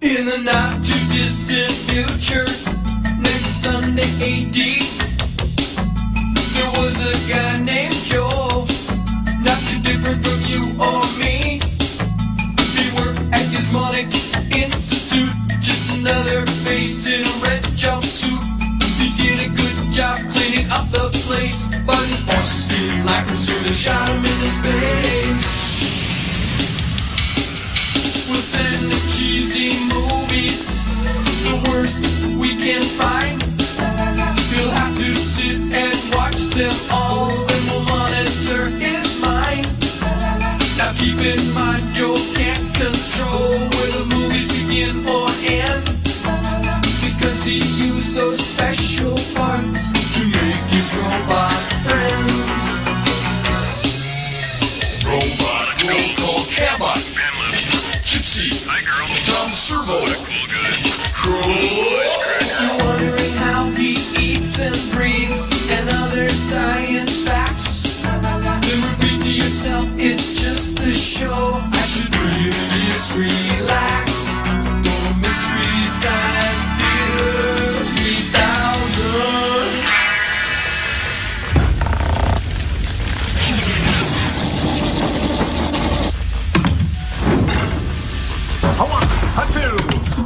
In the not too distant future, next Sunday AD, there was a guy named Joel, not too different from you or me. He worked at Gizmonic Institute, just another face in a red jumpsuit. He did a good job cleaning up the place, but his bosses didn't like him, so they shot him into space. We'll send him cheesy movies, the worst we can find. He'll have to sit and watch them all, and we'll monitor his mind. Now keep in mind, Joe can't control where the movies begin or end, because he used those special parts to make his robot friends. Robot roll call Cabot, Gypsy, hi girl, Tom Servo, Crow. You're wondering how he eats and breathes and other science facts. Then repeat to yourself, it's just a show. I should really just relax. For Mystery Science Theater 3000.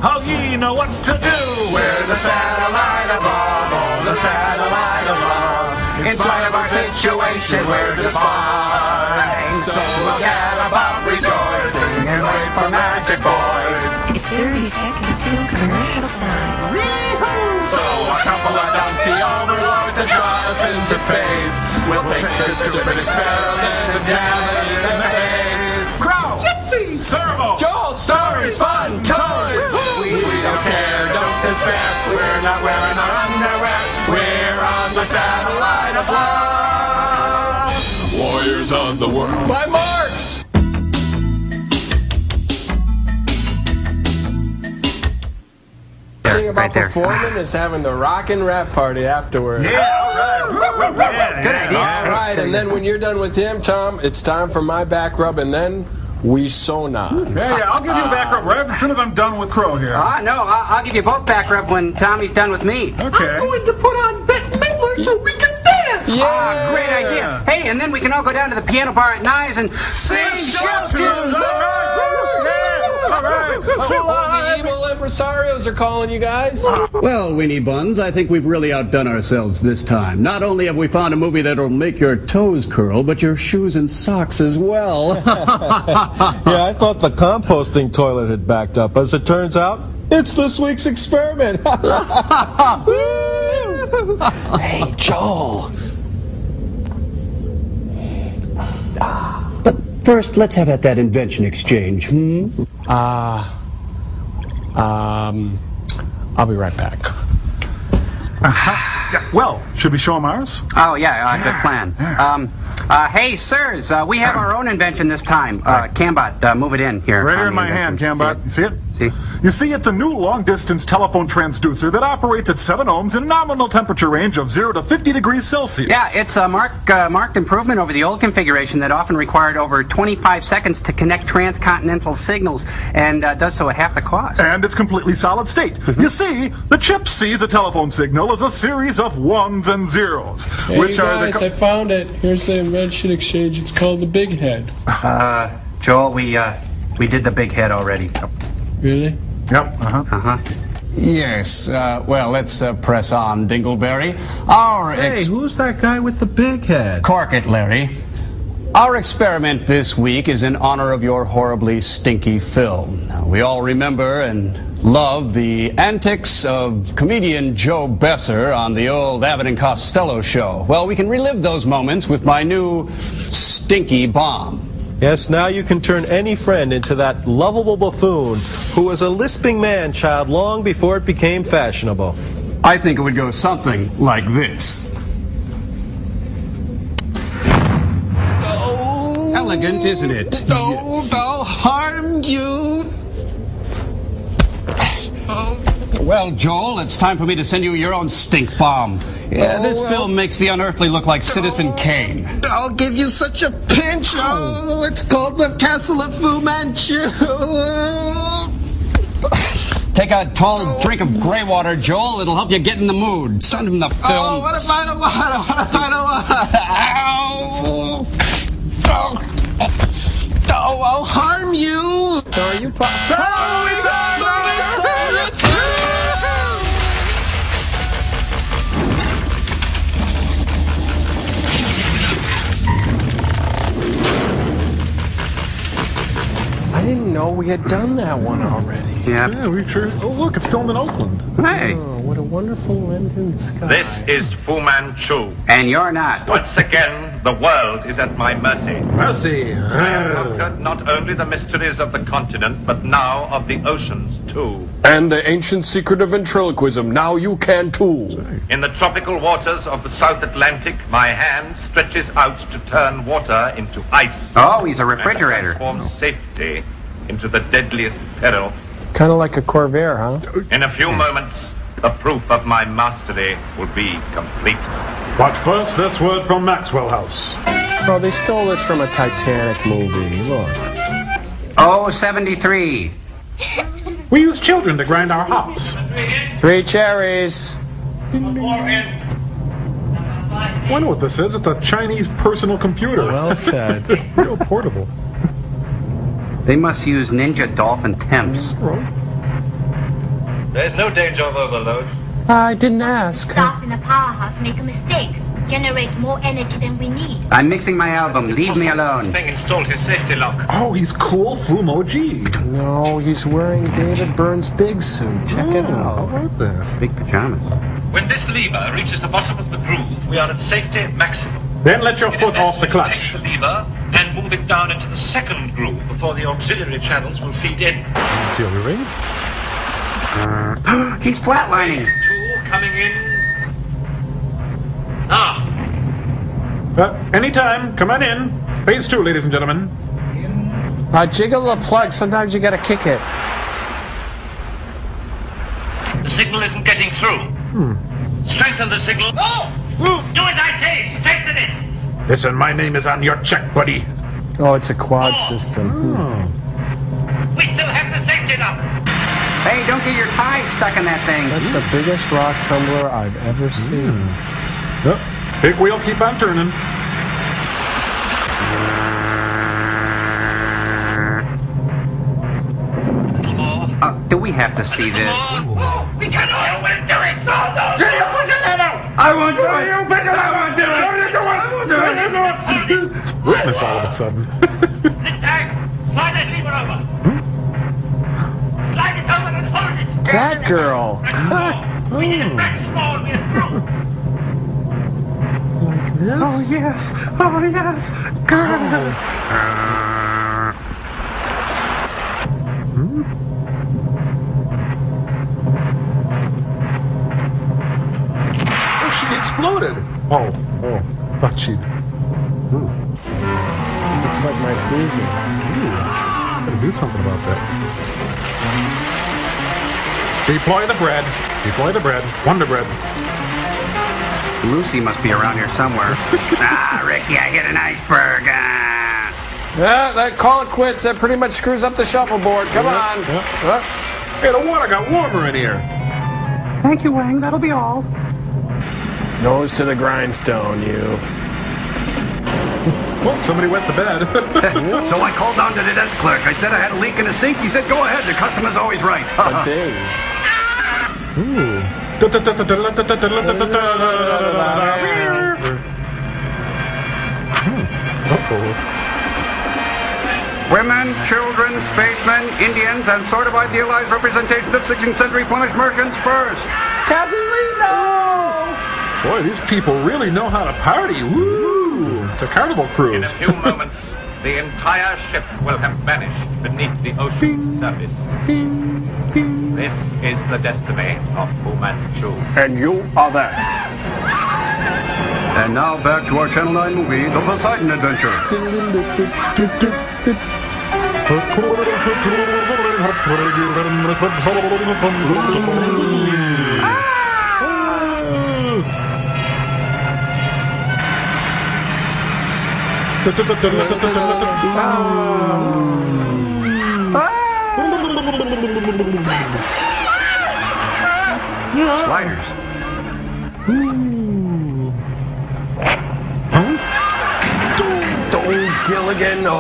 How ye know what to do? We're the satellite above, oh, the satellite above. In spite of our situation, we're just fine. So we'll get about rejoicing and wait for magic boys. It's 30 seconds to commercial sign. So a couple of dumpy overlords have shot us into space. We'll take this stupid experiment and jam it in the face. Crow! Gypsy! Servo! Joel, stories, fun, toys! We don't care, don't despair. We're not wearing our underwear. We're on the satellite of love. Warriors of the world. By Marx! Thing about performing is having the rockin' rap party afterward. Yeah, all right. Yeah, Good idea. All right, and then when you're done with him, Tom, it's time for my back rub, and then we sauna. Yeah, I'll give you a back rub right as soon as I'm done with Crow here. No, I'll give you both back rub when Tommy's done with me. Okay. I'm going to put on Bette Midler so we can dance. Yeah, great idea. Hey, and then we can all go down to the piano bar at Nye's and sing show tunes. All right. The evil impresarios are calling you guys. Well, Weenie Buns, I think we've really outdone ourselves this time. Not only have we found a movie that'll make your toes curl, but your shoes and socks as well. Yeah, I thought the composting toilet had backed up. As it turns out, it's this week's experiment. Hey, Joel. But first, let's have that invention exchange, I'll be right back. Well, should we show them ours? Oh, yeah, good plan. Hey, sirs, we have our own invention this time. Cambot, move it in here. Right here in my hand, Cambot. You see it? See? You see, it's a new long-distance telephone transducer that operates at 7 ohms in a nominal temperature range of 0 to 50 degrees Celsius. Yeah, it's a marked improvement over the old configuration that often required over 25 seconds to connect transcontinental signals, and does so at half the cost. And it's completely solid state. You see, the chip sees a telephone signal as a series of ones and zeros, Hey, which you are guys, the... I found it. Here's the invention exchange. It's called the Big Head. Joel, we did the big head already. Really? Yep, Yes, well, let's press on, Dingleberry. Hey, who's that guy with the big head? Cork it, Larry. Our experiment this week is in honor of your horribly stinky film. Now, we all remember and love the antics of comedian Joe Besser on the old Abbott and Costello show. Well, we can relive those moments with my new stinky bomb. Yes, now you can turn any friend into that lovable buffoon who was a lisping man-child long before it became fashionable. I think it would go something like this. Oh, Elegant, isn't it? Don't I'll harm you. Well, Joel, it's time for me to send you your own stink bomb. Yeah, this film makes the unearthly look like Citizen Kane. I'll give you such a pinch. Oh, it's called the Castle of Fu Manchu. Take a tall drink of gray water, Joel. It'll help you get in the mood. Send him the film. Oh, what if I don't want? What if I don't want? Ow! Oh, I'll harm you. Are you I didn't know we had done that one already. Yeah, we sure. Oh, look, it's filmed in Oakland. Hey. Oh, what a wonderful London sky. This is Fu Manchu. And you're not. Once again, the world is at my mercy. Mercy. I have conquered not only the mysteries of the continent, but now of the oceans, too. And the ancient secret of ventriloquism. Now you can too. In the tropical waters of the South Atlantic, my hand stretches out to turn water into ice. Oh, he's a refrigerator. And transform safety into the deadliest peril. Kind of like a Corvair, huh? In a few moments, the proof of my mastery will be complete. But first, this word from Maxwell House. Oh, they stole this from a Titanic movie. Look. Oh, 73. We use children to grind our hops. 3 cherries. I know what this is. It's a Chinese personal computer. Well said. Real portable. They must use Ninja Dolphin Temps. There's no danger of overload. I didn't ask. Staff in the powerhouse make a mistake. Generate more energy than we need. I'm mixing my album. Leave me alone. Thing installed his safety lock. Oh, he's cool Fumo G. No, he's wearing David Byrne's big suit. Check it How out. about that? Big pajamas. When this lever reaches the bottom of the groove, we are at safety maximum. Then let your foot off the Take clutch. the lever and move it down into the second groove before the auxiliary channels will feed in. Feel the ring? He's flatlining. 2 coming in. Now. Anytime. Come on in. Phase 2, ladies and gentlemen. Jiggle the plug. Sometimes you gotta kick it. The signal isn't getting through. Strengthen the signal. No! Do as I say. Strengthen it. Listen, my name is on your check, buddy. Oh, it's a quad system. We still have the safety lock. Hey, don't get your ties stuck in that thing. That's the biggest rock tumbler I've ever seen. Yep. Big wheel, keep on turning. Do we have to see this? We can always do it. No. I won't do it. I won't do it. It's witness all of a sudden. This time, slide that lever over. Slide it over and hold it. That girl. We need it back small. We're through. Like this? Oh, yes. Oh, yes. Girl. Oh, she exploded. Oh. Thought she'd. Looks like my freezer. Gotta do something about that. Deploy the bread. Deploy the bread. Wonder bread. Lucy must be around here somewhere. Ricky, I hit an iceberg. Yeah, that call it quits. That pretty much screws up the shuffleboard. Come on. Hey, the water got warmer in here. Thank you, Wang. That'll be all. Nose to the grindstone, you. Well, somebody wet the bed. So I called down to the desk clerk. I said I had a leak in the sink. He said, go ahead. The customer's always right. A thing. Ooh. Women, children, spacemen, Indians, and sort of idealized representation of 16th century Flemish merchants first. Catherine! Boy, these people really know how to party. Woo! It's a carnival In a cruise. few moments, the entire ship will have vanished beneath the ocean's surface. This is the destiny of Fu Manchu. And you are there. And now back to our Channel 9 movie, The Poseidon Adventure. Sliders. Don't Gilligan, no.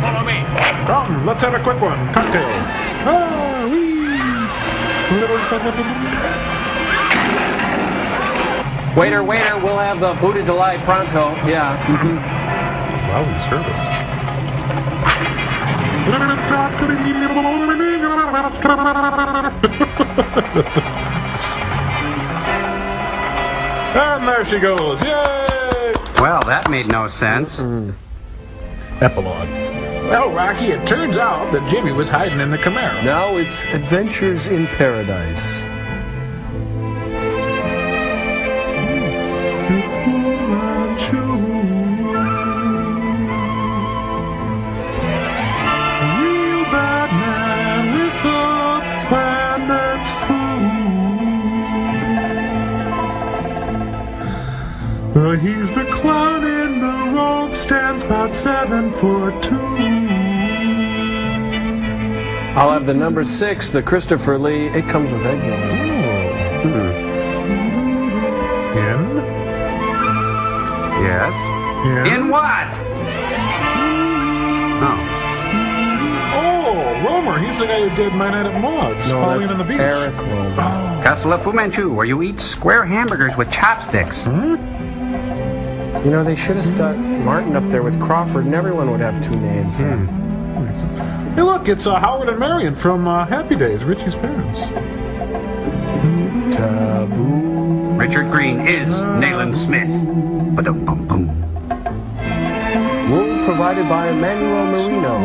Follow me. Come, let's have a quick one. Cocktail. Ah, wee. Waiter, we'll have the Buddha Delay pronto. Yeah. Wow, service. And there she goes. Yay! Well, that made no sense. Epilogue. Well, Rocky, it turns out that Jimmy was hiding in the Camaro. Now it's Adventures in Paradise. He's the clown in the road, stands about 7'2". I'll have the number 6, the Christopher Lee. It comes with egg yolk. In? Yes. In what? Oh, Romer. He's the guy who did My Night at Maud's. No, Pauline that's and the Beach. Eric Romer. Castle of Fu Manchu, where you eat square hamburgers with chopsticks. You know, they should have stuck Martin up there with Crawford, and everyone would have 2 names. Hey, look, it's Howard and Marion from Happy Days, Richie's parents. Taboo. Richard Green is Nayland Smith. Ba-dum-bum-bum. Wool provided by Emmanuel Marino.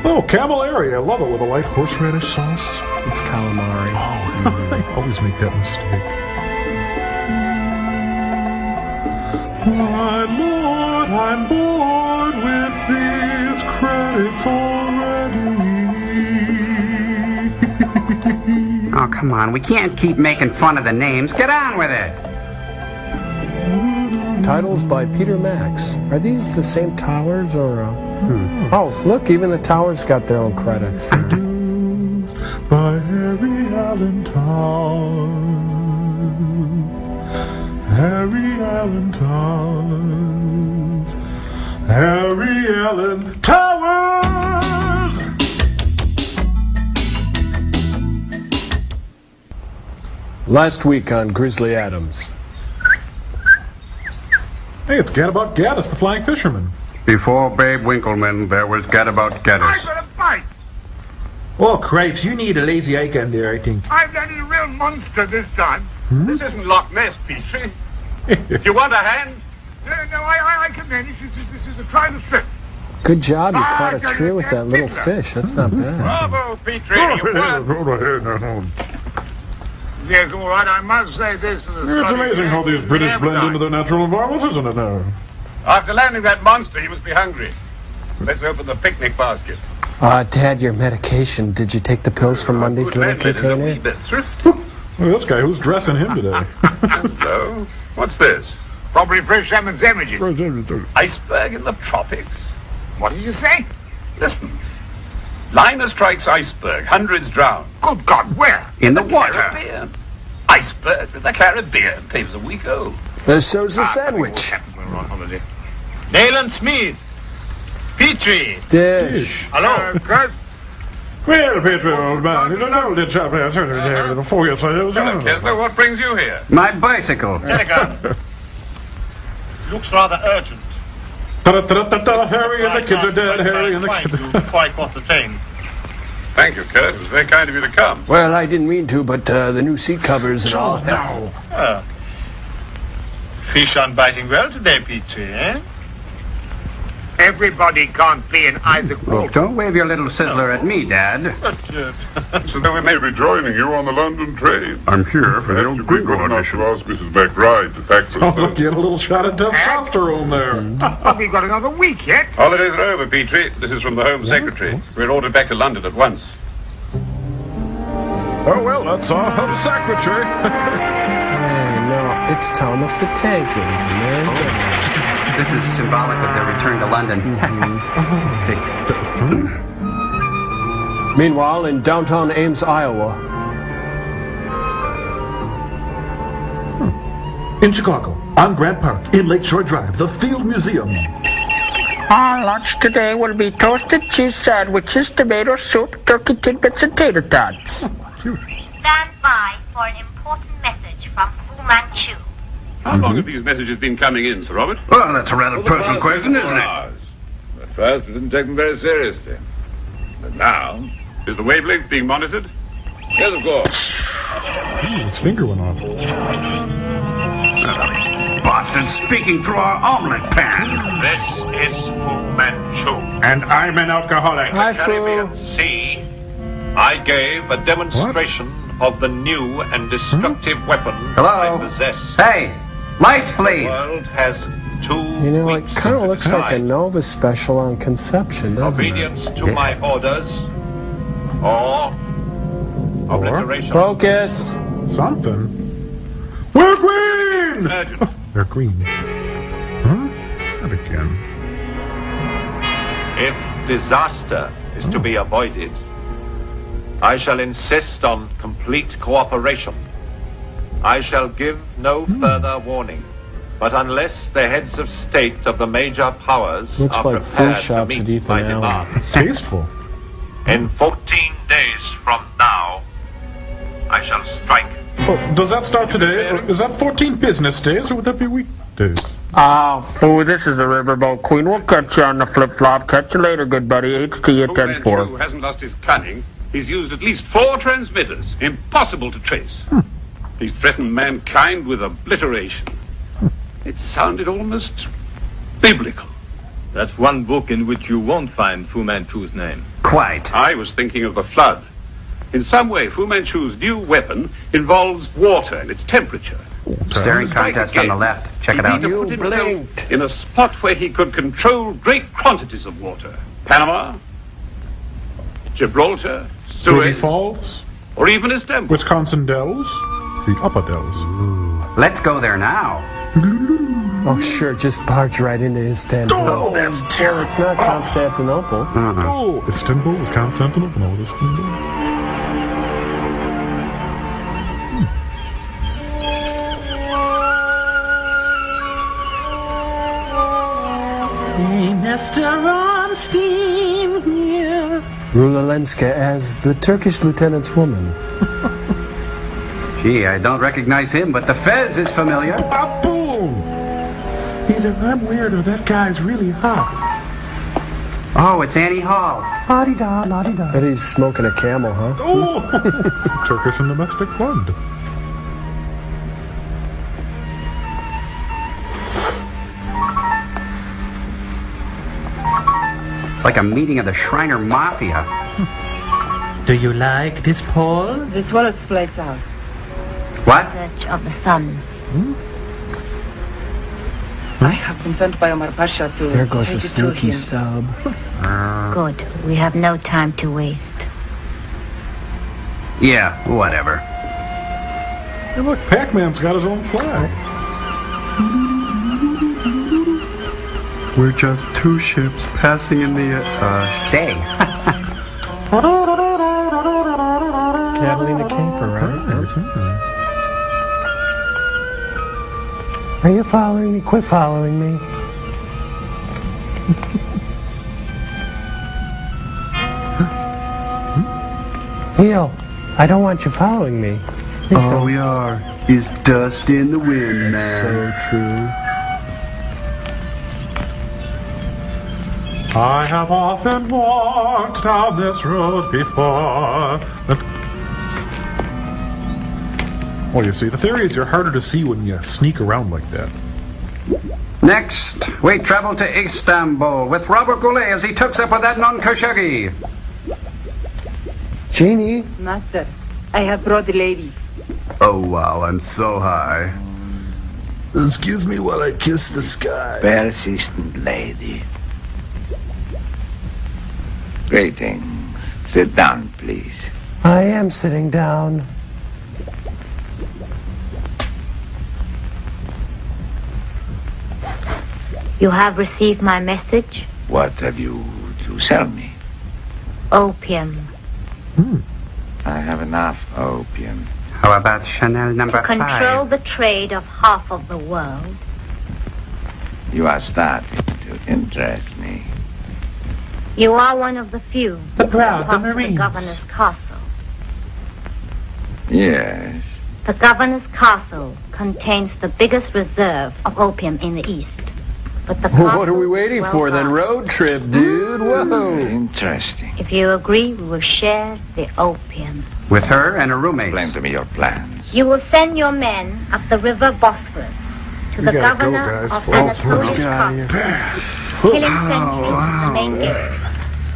Oh, Camilleri. I love it with a light horseradish sauce. It's calamari. Oh, I always make that mistake. My lord, I'm bored with these credits already. Oh, come on. We can't keep making fun of the names. Get on with it. Titles by Peter Max. Are these the same towers or... Oh, look, even the towers got their own credits. By Harry Allen Towers. Harry Allen Towers. Harry Allen Towers! Last week on Grizzly Adams. Hey, it's Gadabout Gaddis, the Flying Fisherman. Before Babe Winkleman, there was Gadabout Gaddis. I've got a bite. Oh, cripes, you need a lazy eye there, I think. I've landed a real monster this time. This isn't Loch Ness, Petrie. You want a hand? No, I can manage. This is a try the strip. Good job, you caught a tree with that little fish. That's not bad. Bravo, Petrie. You Yes, all right, I must say this to the It's amazing how these British blend into their natural environment, isn't it now? After landing that monster, he must be hungry. Let's open the picnic basket. Dad, your medication. Did you take the pills from Monday's little container? Well, this guy, who's dressing him today? Hello? What's this? Probably fresh salmon sandwiches. Iceberg in the tropics. What did you say? Listen. Liner strikes iceberg. Hundreds drown. Good God, where? In the water. Caribbean. Icebergs in the Caribbean. Claims a week old. So's the sandwich. We're on holiday. Nayland Smith. Petrie. Dish. Hello, Kurt. Well, Petrie, old man, he's an old chap there, the 4 years old. Hello, Kessler. What brings you here? My bicycle. Telegram. Looks rather urgent. Harry and the kids are dead, Harry and the kids are dead. Quite got the thing. Thank you, Kurt. It was very kind of you to come. Well, I didn't mean to, but the new seat covers and all. No. Fish on biting well today, Petrie, eh? Everybody can't be an Isaac Look, Walton. don't wave your little sizzler at me, Dad. So then we may be joining you on the London train. I'm here for the old Gringo audition. To ask Mrs. McBride to pack for Sounds like you had a little shot of testosterone there. We've got another week yet. Holidays are over, Petrie. This is from the Home Secretary. We're ordered back to London at once. Oh, well, that's our Home Secretary. Hey, no. It's Thomas the Tank Engine. This is symbolic of their return to London. Meanwhile, in downtown Ames, Iowa. In Chicago, on Grant Park, in Lakeshore Drive, the Field Museum. Our lunch today will be toasted cheese sandwiches, tomato soup, turkey tidbits, and tater tots. Stand by for an important message from Fu Manchu. How long have these messages been coming in, Sir Robert? Well, that's a rather personal question, isn't it? At first, we didn't take them very seriously. But now, is the wavelength being monitored? Yes, of course. His finger went off. Boston speaking through our omelet pan. This is Fu Manchu. And I'm an alcoholic. Hi, Fu. Caribbean Sea. I gave a demonstration of the new and destructive weapon Hello? I possess. Hey, lights, please. The world has 2 You know, it weeks kind of to looks like a decide. Nova special on conception, doesn't it? Obedience to my orders, or obliteration. Focus. Something. We're green! Urgent. They're green. Huh? Not again. If disaster is to be avoided, I shall insist on complete cooperation. I shall give no further warning. But unless the heads of state of the major powers Looks are like prepared food to shops at meet Ethan my Allen. demands, Tasteful. in 14 days from now, I shall strike. Oh, does that start today? Or is that 14 business days, or would that be weekdays? Fu, this is the Riverboat Queen. We'll catch you on the flip-flop. Catch you later, good buddy. HT at Fu 10-4. Manchu hasn't lost his cunning. He's used at least 4 transmitters, impossible to trace. He's threatened mankind with obliteration. It sounded almost biblical. That's one book in which you won't find Fu Manchu's name. Quite. I was thinking of the flood. In some way, Fu Manchu's new weapon involves water and its temperature. Staring contest on the left. Check it out. He put himself in a spot where he could control great quantities of water. Panama, Gibraltar, Ruby Suez, Falls, or even Istanbul. Wisconsin Dells, the Upper Dells. Let's go there now. Oh, sure, just barge right into Istanbul. Oh, that's terrible. It's not Constantinople. Oh, Istanbul was Constantinople. No, it was Istanbul. Hey, Mr. Ronstein here. Rula Lenska as the Turkish lieutenant's woman. Gee, I don't recognize him, but the Fez is familiar. Boom! Either I'm weird or that guy's really hot. Oh, it's Annie Hall. La-di-da, la-di-da. Bet he's smoking a Camel, huh? Oh! Turkish and domestic blood. It's like a meeting of the Shriner Mafia. Do you like this, Paul? The swallows flights out. What? Search of the sun. I have been sent by Omar Pasha to There goes a take it to sneaky him. sub. Good. We have no time to waste. Yeah, whatever. Hey, look, Pac-Man's got his own flag. We're just 2 ships passing in the, day. Catalina Camper, right? Are you following me? Quit following me. Heel, I don't want you following me. Please all don't. we are is dust in the wind, man. So true. I have often walked down this road before. Well, you see, the theory is you're harder to see when you sneak around like that. Next, we travel to Istanbul with Robert Goulet as he talks up with that non-Khashoggi. Jeannie? Master, I have brought the lady. Oh, wow, I'm so high. Excuse me while I kiss the sky. Persistent lady. Greetings. Sit down, please. I am sitting down. You have received my message? What have you to sell me? Opium. I have enough opium. How about Chanel number To control 5? the trade of half of the world. You are starting to interest me. You are one of the few. The proud, the who pass to Marines. The governor's castle. Yes. The governor's castle contains the biggest reserve of opium in the East. But the What are we castle waiting is for then? well Road trip, dude. Whoa. Interesting. guarded. If you agree, we will share the opium. With her and her roommates. Explain to me your plans. You will send your men up the river Bosphorus to We the gotta go, governor guys. of Well, Anatolia's let's get out of castle. Killing sentries at the main gate,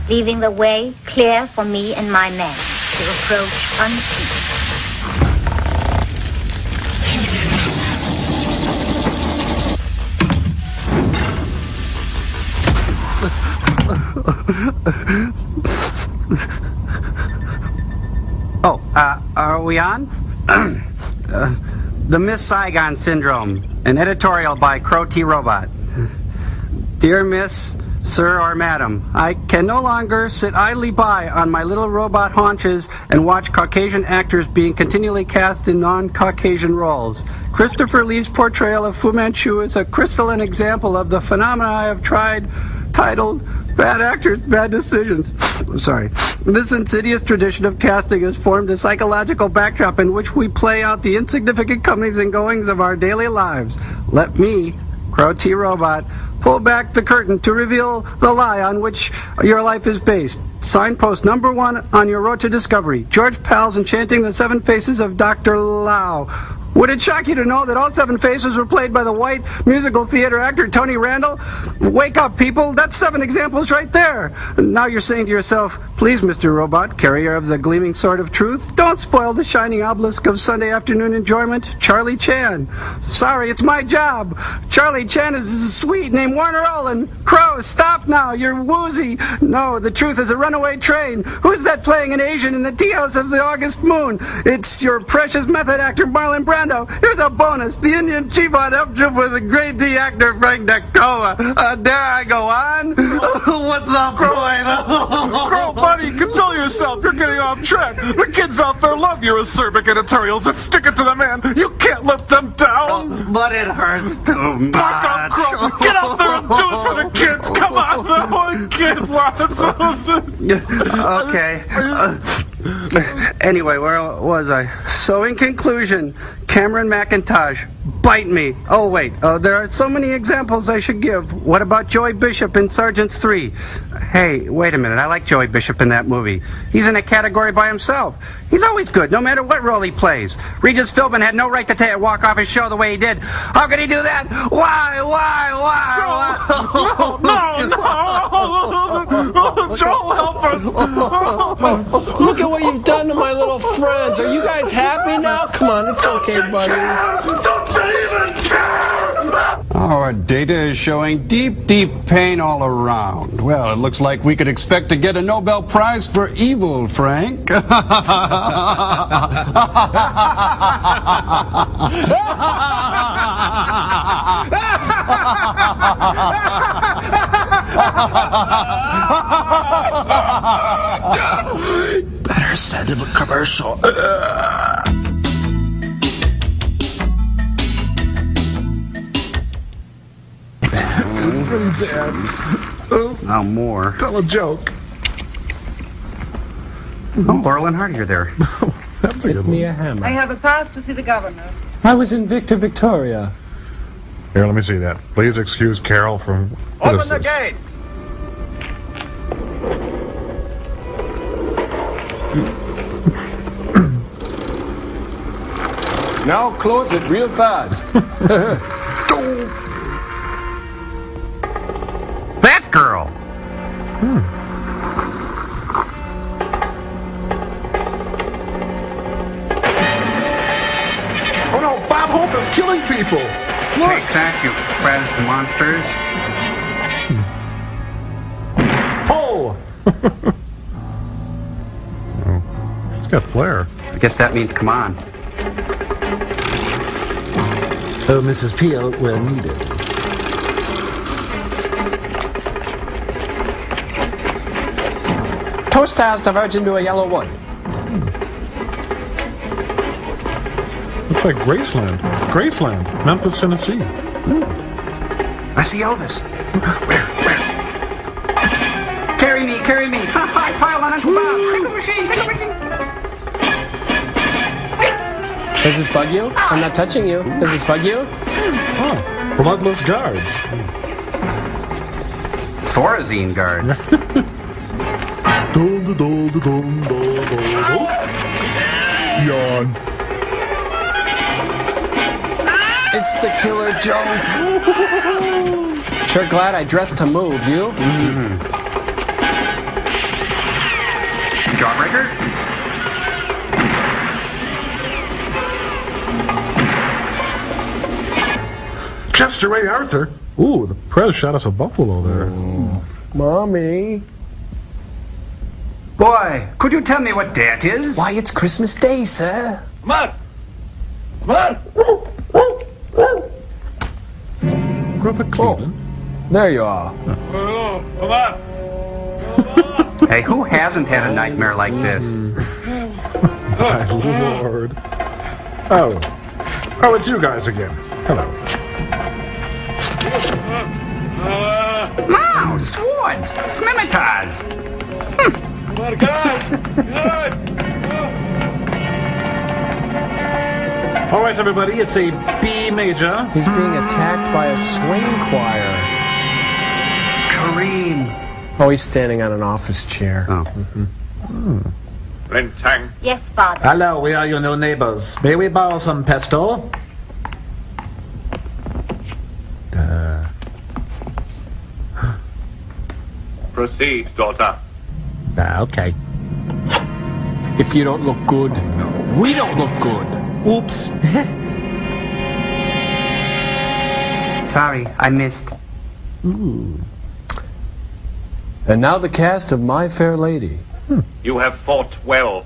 leaving the way clear for me and my men to approach unseen. Oh, are we on? The Miss Saigon Syndrome, an editorial by Crow T. Robot. Dear Miss, Sir, or Madam, I can no longer sit idly by on my little robot haunches and watch Caucasian actors being continually cast in non-Caucasian roles. Christopher Lee's portrayal of Fu Manchu is a crystalline example of the phenomena I have titled Bad Actors, Bad Decisions. Sorry. This insidious tradition of casting has formed a psychological backdrop in which we play out the insignificant comings and goings of our daily lives. Let me, Crow T. Robot, pull back the curtain to reveal the lie on which your life is based. Signpost number 1 on your road to discovery. George Pal's enchanting the 7 faces of Dr. Lau. Would it shock you to know that all 7 faces were played by the white musical theater actor Tony Randall? Wake up, people. That's 7 examples right there. Now you're saying to yourself, please, Mr. Robot, carrier of the gleaming sword of truth, don't spoil the shining obelisk of Sunday afternoon enjoyment. Charlie Chan. Sorry, it's my job. Charlie Chan is a sweet named Warner Olin. Crow, stop now. You're woozy. No, the truth is a runaway train. Who's that playing an Asian in the tea house of the August moon? It's your precious method actor, Marlon Brando. Here's a bonus. The Indian chief on Up Troop was a great tea actor, Frank Dakoa. Dare I go on? What's the point? Girl, buddy, control yourself. You're getting off track. The kids out there love your acerbic editorials and stick it to the man. You can't let them down. But it hurts too much. Back up, Crow. Get out there and do it for the kids. Come on. One kid wants Okay. Anyway, where was I? So in conclusion, Cameron McIntosh, bite me. Oh wait, there are so many examples I should give. What about Joey Bishop in Sergeants 3? Hey, wait a minute, I like Joey Bishop in that movie. He's in a category by himself. He's always good, no matter what role he plays. Regis Philbin had no right to walk off his show the way he did. How could he do that? Why? No. Joel, help us. Look at what you've done to my little friends. Are you guys happy now? Come on, it's okay, buddy. Don't you even care? Our data is showing deep, deep pain all around. Well, it looks like we could expect to get a Nobel Prize for evil, Frank. Better send him a commercial. Really bad. No more. Tell a joke. Oh, Laurel and Hardy are there. That's a good Me one. a hammer. I have a pass to see the governor. I was in Victoria. Here, let me see that. Please excuse Carol from... What Open is the this? gate. Now close it real fast. That girl! Oh no, Bob Hope is killing people! Take that, you Fez monsters. Oh! He's got flair. I guess that means come on. Oh, Mrs. Peel, we're needed. stars diverge into a yellow one. Looks like Graceland. Graceland, Memphis, Tennessee. I see Elvis. Where? Carry me, carry me. I pile on Uncle Bob. Take the machine, take the machine. Does this bug you? I'm not touching you. Does this bug you? Oh, bloodless guards. Thorazine guards. Yawn. It's the killer joke. Sure glad I dressed to move, you? Jawbreaker? Chester Ray Arthur. Ooh, the press shot us a buffalo there. Mommy. Boy, could you tell me what day it is? Why, it's Christmas Day, sir. Come on! Come on! Griffith Cleveland. There you are. Come on! Hey, who hasn't had a nightmare like this? My lord. Oh, it's you guys again. Hello. Wow, swords, scimitars. All right, everybody, it's a B major. He's being attacked by a swing choir. Kareem. Oh, he's standing on an office chair. Oh. Rentang. Yes, Father. Hello, we are your new neighbors. May we borrow some pesto? Proceed, daughter. Okay. If you don't look good, we don't look good. Oops. Sorry, I missed. And now the cast of My Fair Lady. You have fought well.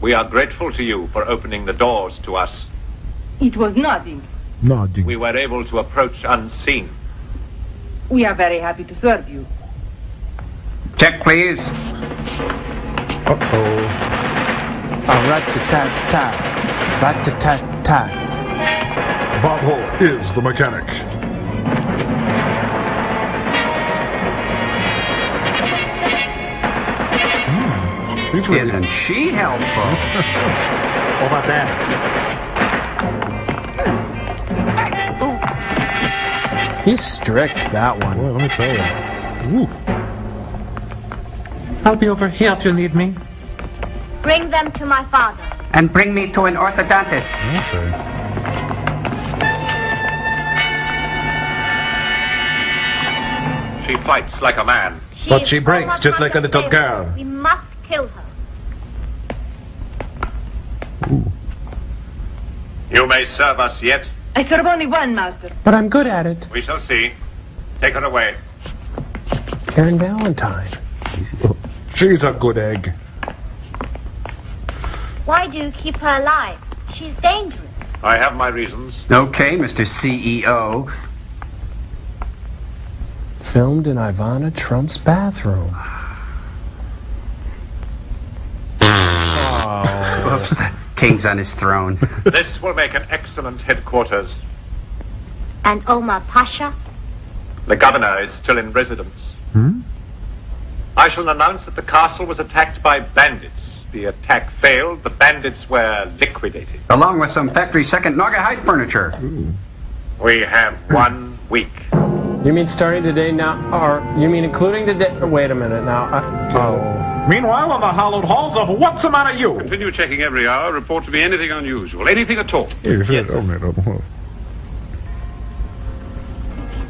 We are grateful to you for opening the doors to us. It was nothing. Nothing. We were able to approach unseen. We are very happy to serve you. Check, please. Uh-oh. Rat-a-tat-tat. Rat-a-tat-tat. Bob Hope is the mechanic. Isn't she helpful? Over there. He's strict, that one. Boy, let me tell you. Ooh. I'll be over here if you need me. Bring them to my father. And bring me to an orthodontist. Yes, sir. She fights like a man. But she breaks just like a little girl. We must kill her. You may serve us yet. I serve only one, master. But I'm good at it. We shall see. Take her away. Karen Valentine. She's a good egg. Why do you keep her alive? She's dangerous. I have my reasons. Okay, Mr. CEO. Filmed in Ivana Trump's bathroom. Oh. Oops, the king's on his throne. This will make an excellent headquarters. And Omar Pasha? The governor is still in residence. I shall announce that the castle was attacked by bandits. The attack failed. The bandits were liquidated. Along with some factory second Naugahyde furniture. We have 1 week. You mean starting today now? Or you mean including today? Wait a minute now. Meanwhile, in the hallowed halls of What's the Matter You? Continue checking every hour. Report to me anything unusual. Anything at all. Yes.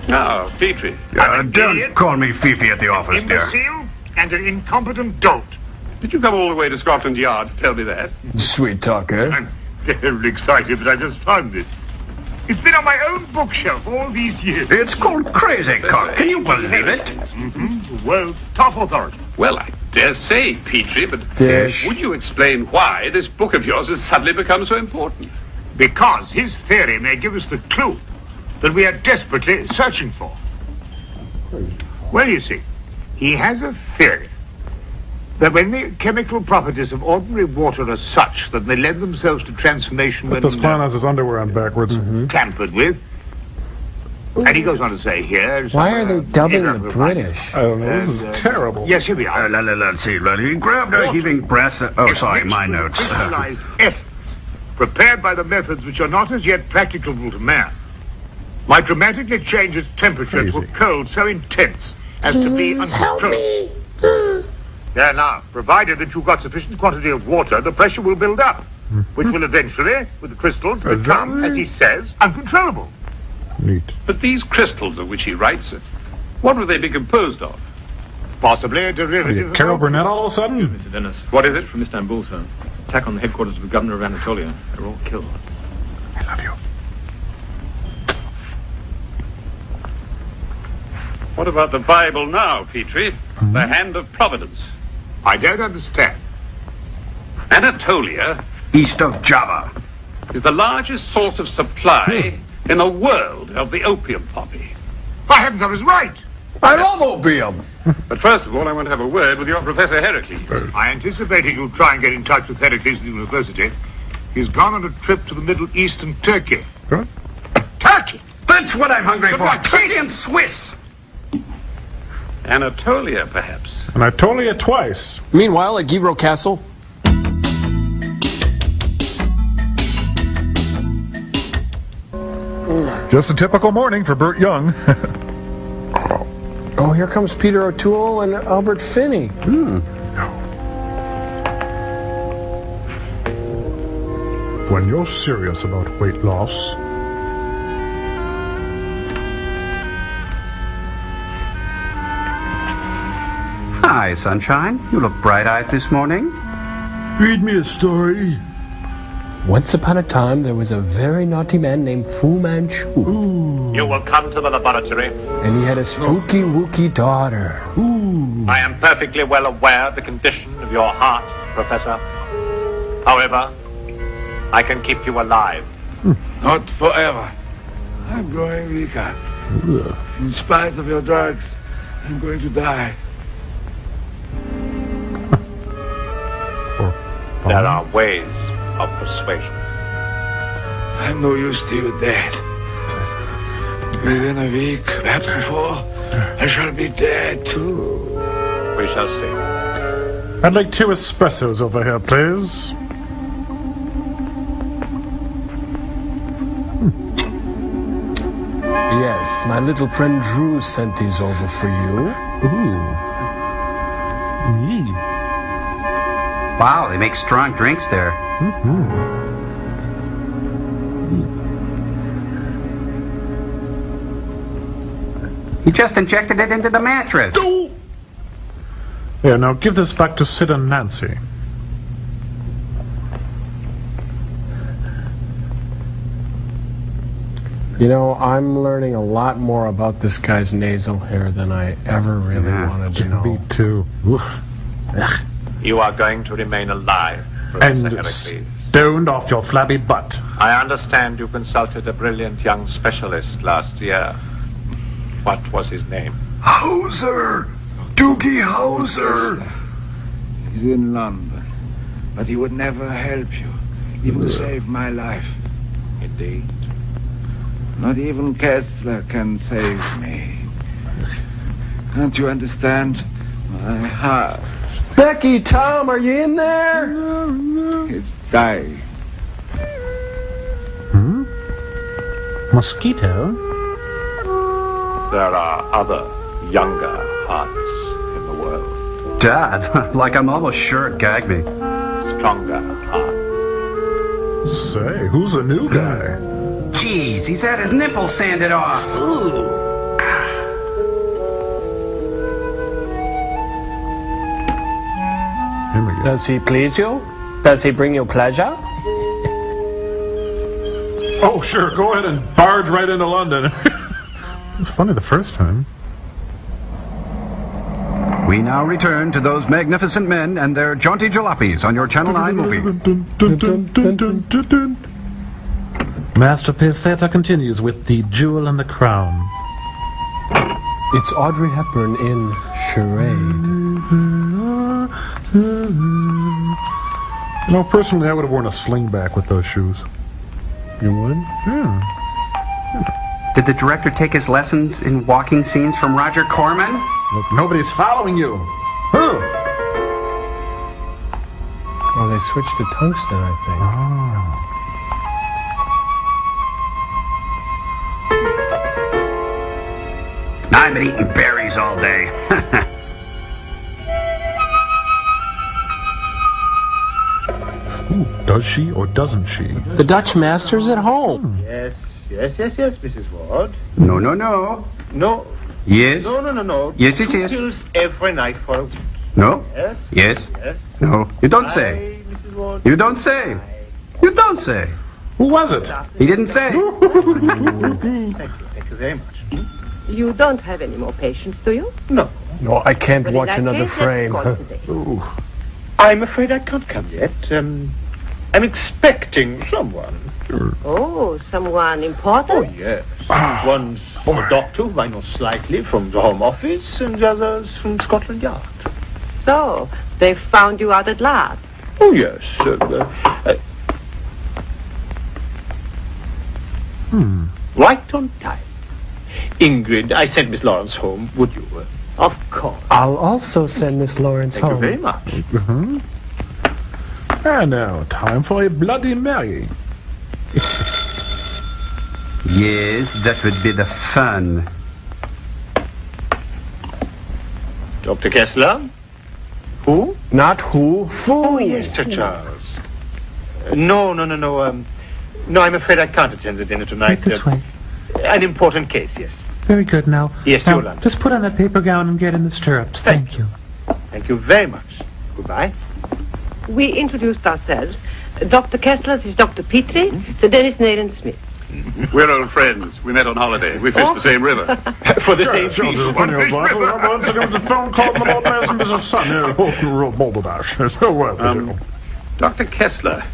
Now, Petrie. Don't call me Fifi at the office, dear. Imbecile and an incompetent dolt. Did you come all the way to Scotland Yard to tell me that? Sweet talker. I'm terribly excited that I just found this. It's been on my own bookshelf all these years. It's called Crazy Cock. Can you believe it? The world's top authority. Well, I dare say, Petrie, but would you explain why this book of yours has suddenly become so important? Because his theory may give us the clue that we are desperately searching for. Well, you see, He has a theory that when the chemical properties of ordinary water are such that they lend themselves to transformation But this clown has his underwear on backwards. tampered with, and he goes on to say here... Why are they dubbing the British? I don't know. This is terrible. Yes, here we are. Let's see. He grabbed a heaving breast. Oh, sorry, my notes. Crystallized essence, prepared by the methods which are not as yet practicable to man, might dramatically change its temperature to a cold so intense as to be uncontrollable. There now, provided that you've got sufficient quantity of water, the pressure will build up, which will eventually, with the crystals, become, as he says, uncontrollable. Neat. But these crystals of which he writes, what would they be composed of? Possibly a derivative. Carol Burnett all of a sudden? Mr. Dennis. What is it? From Istanbul, sir. Attack on the headquarters of the governor of Anatolia. They're all killed. I love you. What about the Bible now, Petrie? The hand of providence. I don't understand. Anatolia, East of Java, is the largest source of supply in the world of the opium poppy. By heavens, I was right! I love opium! But first of all, I want to have a word with your Professor Heracles. I anticipated you'd try and get in touch with Heracles at the university. He's gone on a trip to the Middle East and Turkey. What? Turkey! That's what I'm hungry for. Turkey and Swiss. Anatolia, perhaps. Anatolia twice. Meanwhile, at Giro Castle. Just a typical morning for Burt Young. Oh, here comes Peter O'Toole and Albert Finney. When you're serious about weight loss, Hi, Sunshine. You look bright-eyed this morning. Read me a story. Once upon a time, there was a very naughty man named Fu Manchu. You will come to the laboratory. And he had a spooky, wookie daughter. I am perfectly well aware of the condition of your heart, Professor. However, I can keep you alive. Not forever. I'm growing weaker. In spite of your drugs, I'm going to die. There are ways of persuasion. I'm no use to you dead. Within a week, perhaps before, I shall be dead too. We shall see. I'd like 2 espressos over here, please. Yes, my little friend Drew sent these over for you. Wow, they make strong drinks there. He just injected it into the mattress. Yeah, now give this back to Sid and Nancy. You know, I'm learning a lot more about this guy's nasal hair than I ever really wanted to know. Me too. You are going to remain alive, Professor Heracles. Stoned off your flabby butt. I understand you consulted a brilliant young specialist last year. What was his name? Hauser! Doogie Hauser! He's in London, but he would never help you. He would save my life. Indeed. Not even Kessler can save me. Can't you understand? My heart. Becky, Tom, are you in there? It's dying. Mosquito? There are other, younger hearts in the world. Dad, like I'm almost sure it gagged me. Stronger hearts. Say, who's the new guy? Jeez, he's had his nipples sanded off. Ooh. Does he please you? Does he bring you pleasure? Oh, sure, go ahead and barge right into London. It's funny the first time. We now return to those magnificent men and their jaunty jalopies on your Channel 9 movie. Masterpiece Theatre continues with The Jewel and the Crown. It's Audrey Hepburn in Charade. You know, personally, I would have worn a slingback with those shoes. You would? Yeah. Did the director take his lessons in walking scenes from Roger Corman? Look, nobody's following you. Huh? Oh, they switched to tungsten, I think. I've been eating berries all day. Ooh, does she or doesn't she? The Dutch master's at home. Yes, Mrs. Ward. No. No. Yes. No. Yes, 2 pills every night for a week. No. Yes. No. You don't say. Mrs. Ward. You don't say. You don't say. Who was it? He didn't say. Thank you very much. You don't have any more patients, do you? No. No, I can't Well, in watch that another case, let's frame. call today. I'm afraid I can't come yet. I'm expecting someone. Oh, someone important? Oh, yes. One's a doctor who I know slightly from the Home Office, and the other's from Scotland Yard. So, they found you out at last. Oh, yes. Right on time. Ingrid, I sent Miss Lawrence home, would you? Of course. I'll also send Miss Lawrence Thank home. you very much. And now, time for a Bloody Mary. Yes, that would be the fun. Dr. Kessler? Who? Not who, fool. Oh, yes, Sir Charles. No. No, I'm afraid I can't attend the dinner tonight. Right this way. An important case, yes. Very good. Now, Yes, now, Yolanda. just put on that paper gown and get in the stirrups. Thank you. Thank you very much. Goodbye. We introduced ourselves. Dr. Kessler is Dr. Petrie, Sir Dennis Naden Smith. We're old friends. We met on holiday. We fished the same river. For the same Sounds reason. a funny old lot. Once again, the phone call from about Madison, Mrs. Sun. Balderdash. So well, Dr. Kessler,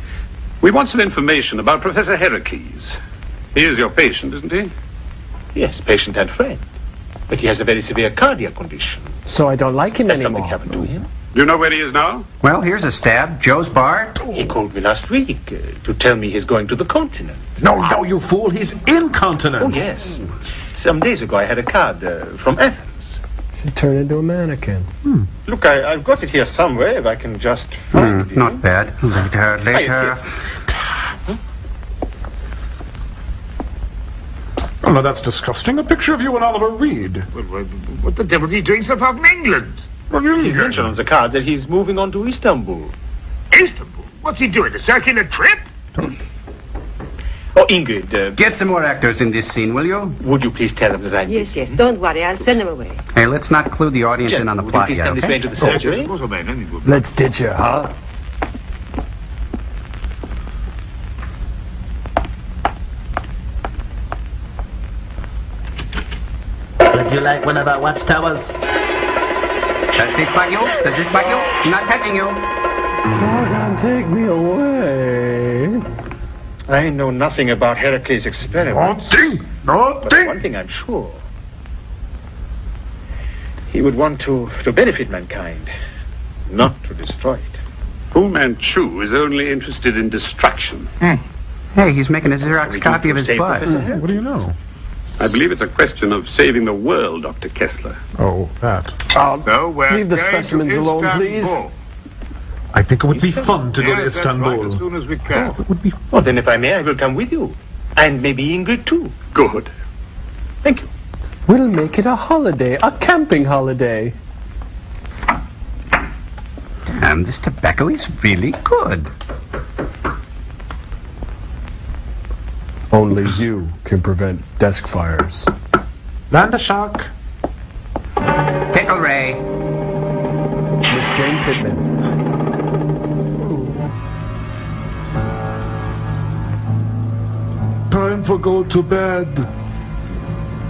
we want some information about Professor Heracles. He is your patient, isn't he? Yes, patient and friend. But he has a very severe cardiac condition. So I don't like him Has anymore. something happened to him? Do you know where he is now? Well, here's a stab. Joe's bar. He called me last week to tell me he's going to the continent. No, you fool. He's incontinent. Oh, yes. Some days ago I had a card from Athens. She turned into a mannequin. Look, I've got it here somewhere, if I can just find it. Not bad. Later. Oh, no, that's disgusting. A picture of you and Oliver Reed. What the devil is he doing so far from England? He's mentioned on the card that he's moving on to Istanbul. Istanbul? What's he doing? A circular trip? Oh, Ingrid. Get some more actors in this scene, will you? Would you please tell them that I'm... Yes, don't worry. I'll send them away. Hey, let's not clue the audience in on the Would plot you please yet, come this way okay? into the surgery? Let's ditch her, huh? Would you like one of our watchtowers? Does this bug you? Does this bug you? I'm not touching you. Jordan, take me away. I know nothing about Heracles' experiments. But one thing I'm sure. He would want to benefit mankind, not to destroy it. Fu Manchu is only interested in destruction. Hey, he's making a Xerox copy of his butt. What do you know? I believe it's a question of saving the world, Dr. Kessler. Oh, that. So we're Leave the going specimens to alone, please. Istanbul. I think it would be fun to go to Yes, that's right, Istanbul. as soon as we can. It would be Well, fun. then if I may, I will come with you. And maybe Ingrid too. Good. Thank you. We'll make it a holiday, a camping holiday. Damn, this tobacco is really good. Only you can prevent desk fires. Land a shark. Tickle Ray. Miss Jane Pittman. Time for go to bed.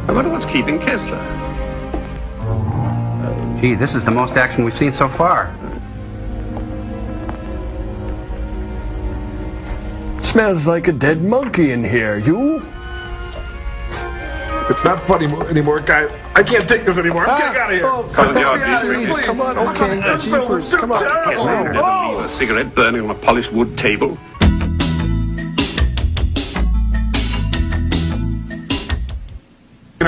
I wonder what's keeping Kessler. Gee, this is the most action we've seen so far. Smells like a dead monkey in here, you? It's not funny anymore, guys. I can't take this anymore. I'm getting out of here. Please, come on, okay. Jeepers, come on. A cigarette burning on a polished wood table.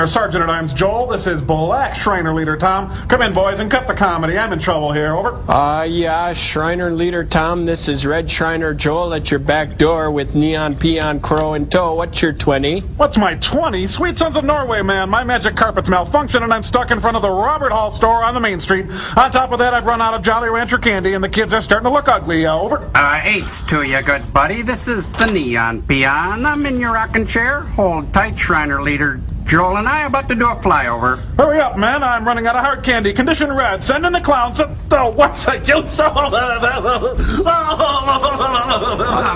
Sergeant at Arms Joel, this is Black Shriner Leader Tom. Come in, boys, and cut the comedy. I'm in trouble here. Over. Yeah, Shriner Leader Tom, this is Red Shriner Joel at your back door with Neon Peon Crow in tow. What's your 20? What's my 20? Sweet Sons of Norway, man. My magic carpet's malfunctioned and I'm stuck in front of the Robert Hall store on the main street. On top of that, I've run out of Jolly Rancher candy and the kids are starting to look ugly. Over. Eights to you, good buddy. This is the Neon Peon. I'm in your rocking chair. Hold tight, Shriner Leader Joel and I are about to do a flyover. Hurry up, man. I'm running out of hard candy. Condition red. Send in the clowns. Oh, what's a you so... Oh,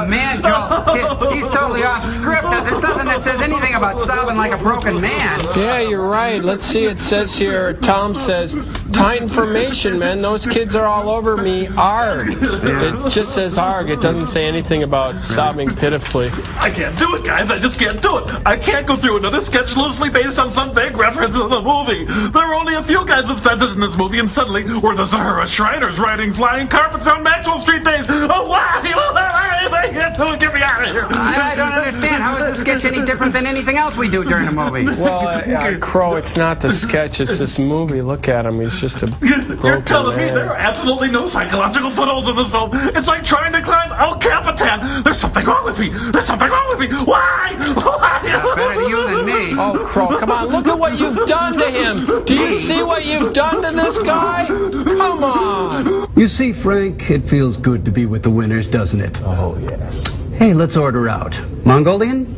man, Joel. He's totally off script. There's nothing that says anything about sobbing like a broken man. Yeah, you're right. Let's see. It says here, Tom says, tight information, man. Those kids are all over me. Arg. It just says arg. It doesn't say anything about sobbing pitifully. I can't do it, guys. I just can't do it. I can't go through another sketch loosely based on some vague reference in the movie. There are only a few guys with fences in this movie, and suddenly we're the Zahara Shriners riding flying carpets on Maxwell Street days. Oh, why? Get me out of here. I don't understand. How is this sketch any different than anything else we do during a movie? Well, Crow, it's not the sketch. It's this movie. Look at him. He's just a You're telling me man. there are absolutely no psychological footholds in this film. It's like trying to climb El Capitan. There's something wrong with me. There's something wrong with me. Why? Better to you than me. Oh, Crow, come on. Look at what you've done to him. Do you see what you've done to this guy? Come on. You see, Frank, it feels good to be with the winners, doesn't it? Oh, yes. Hey, let's order out. Mongolian?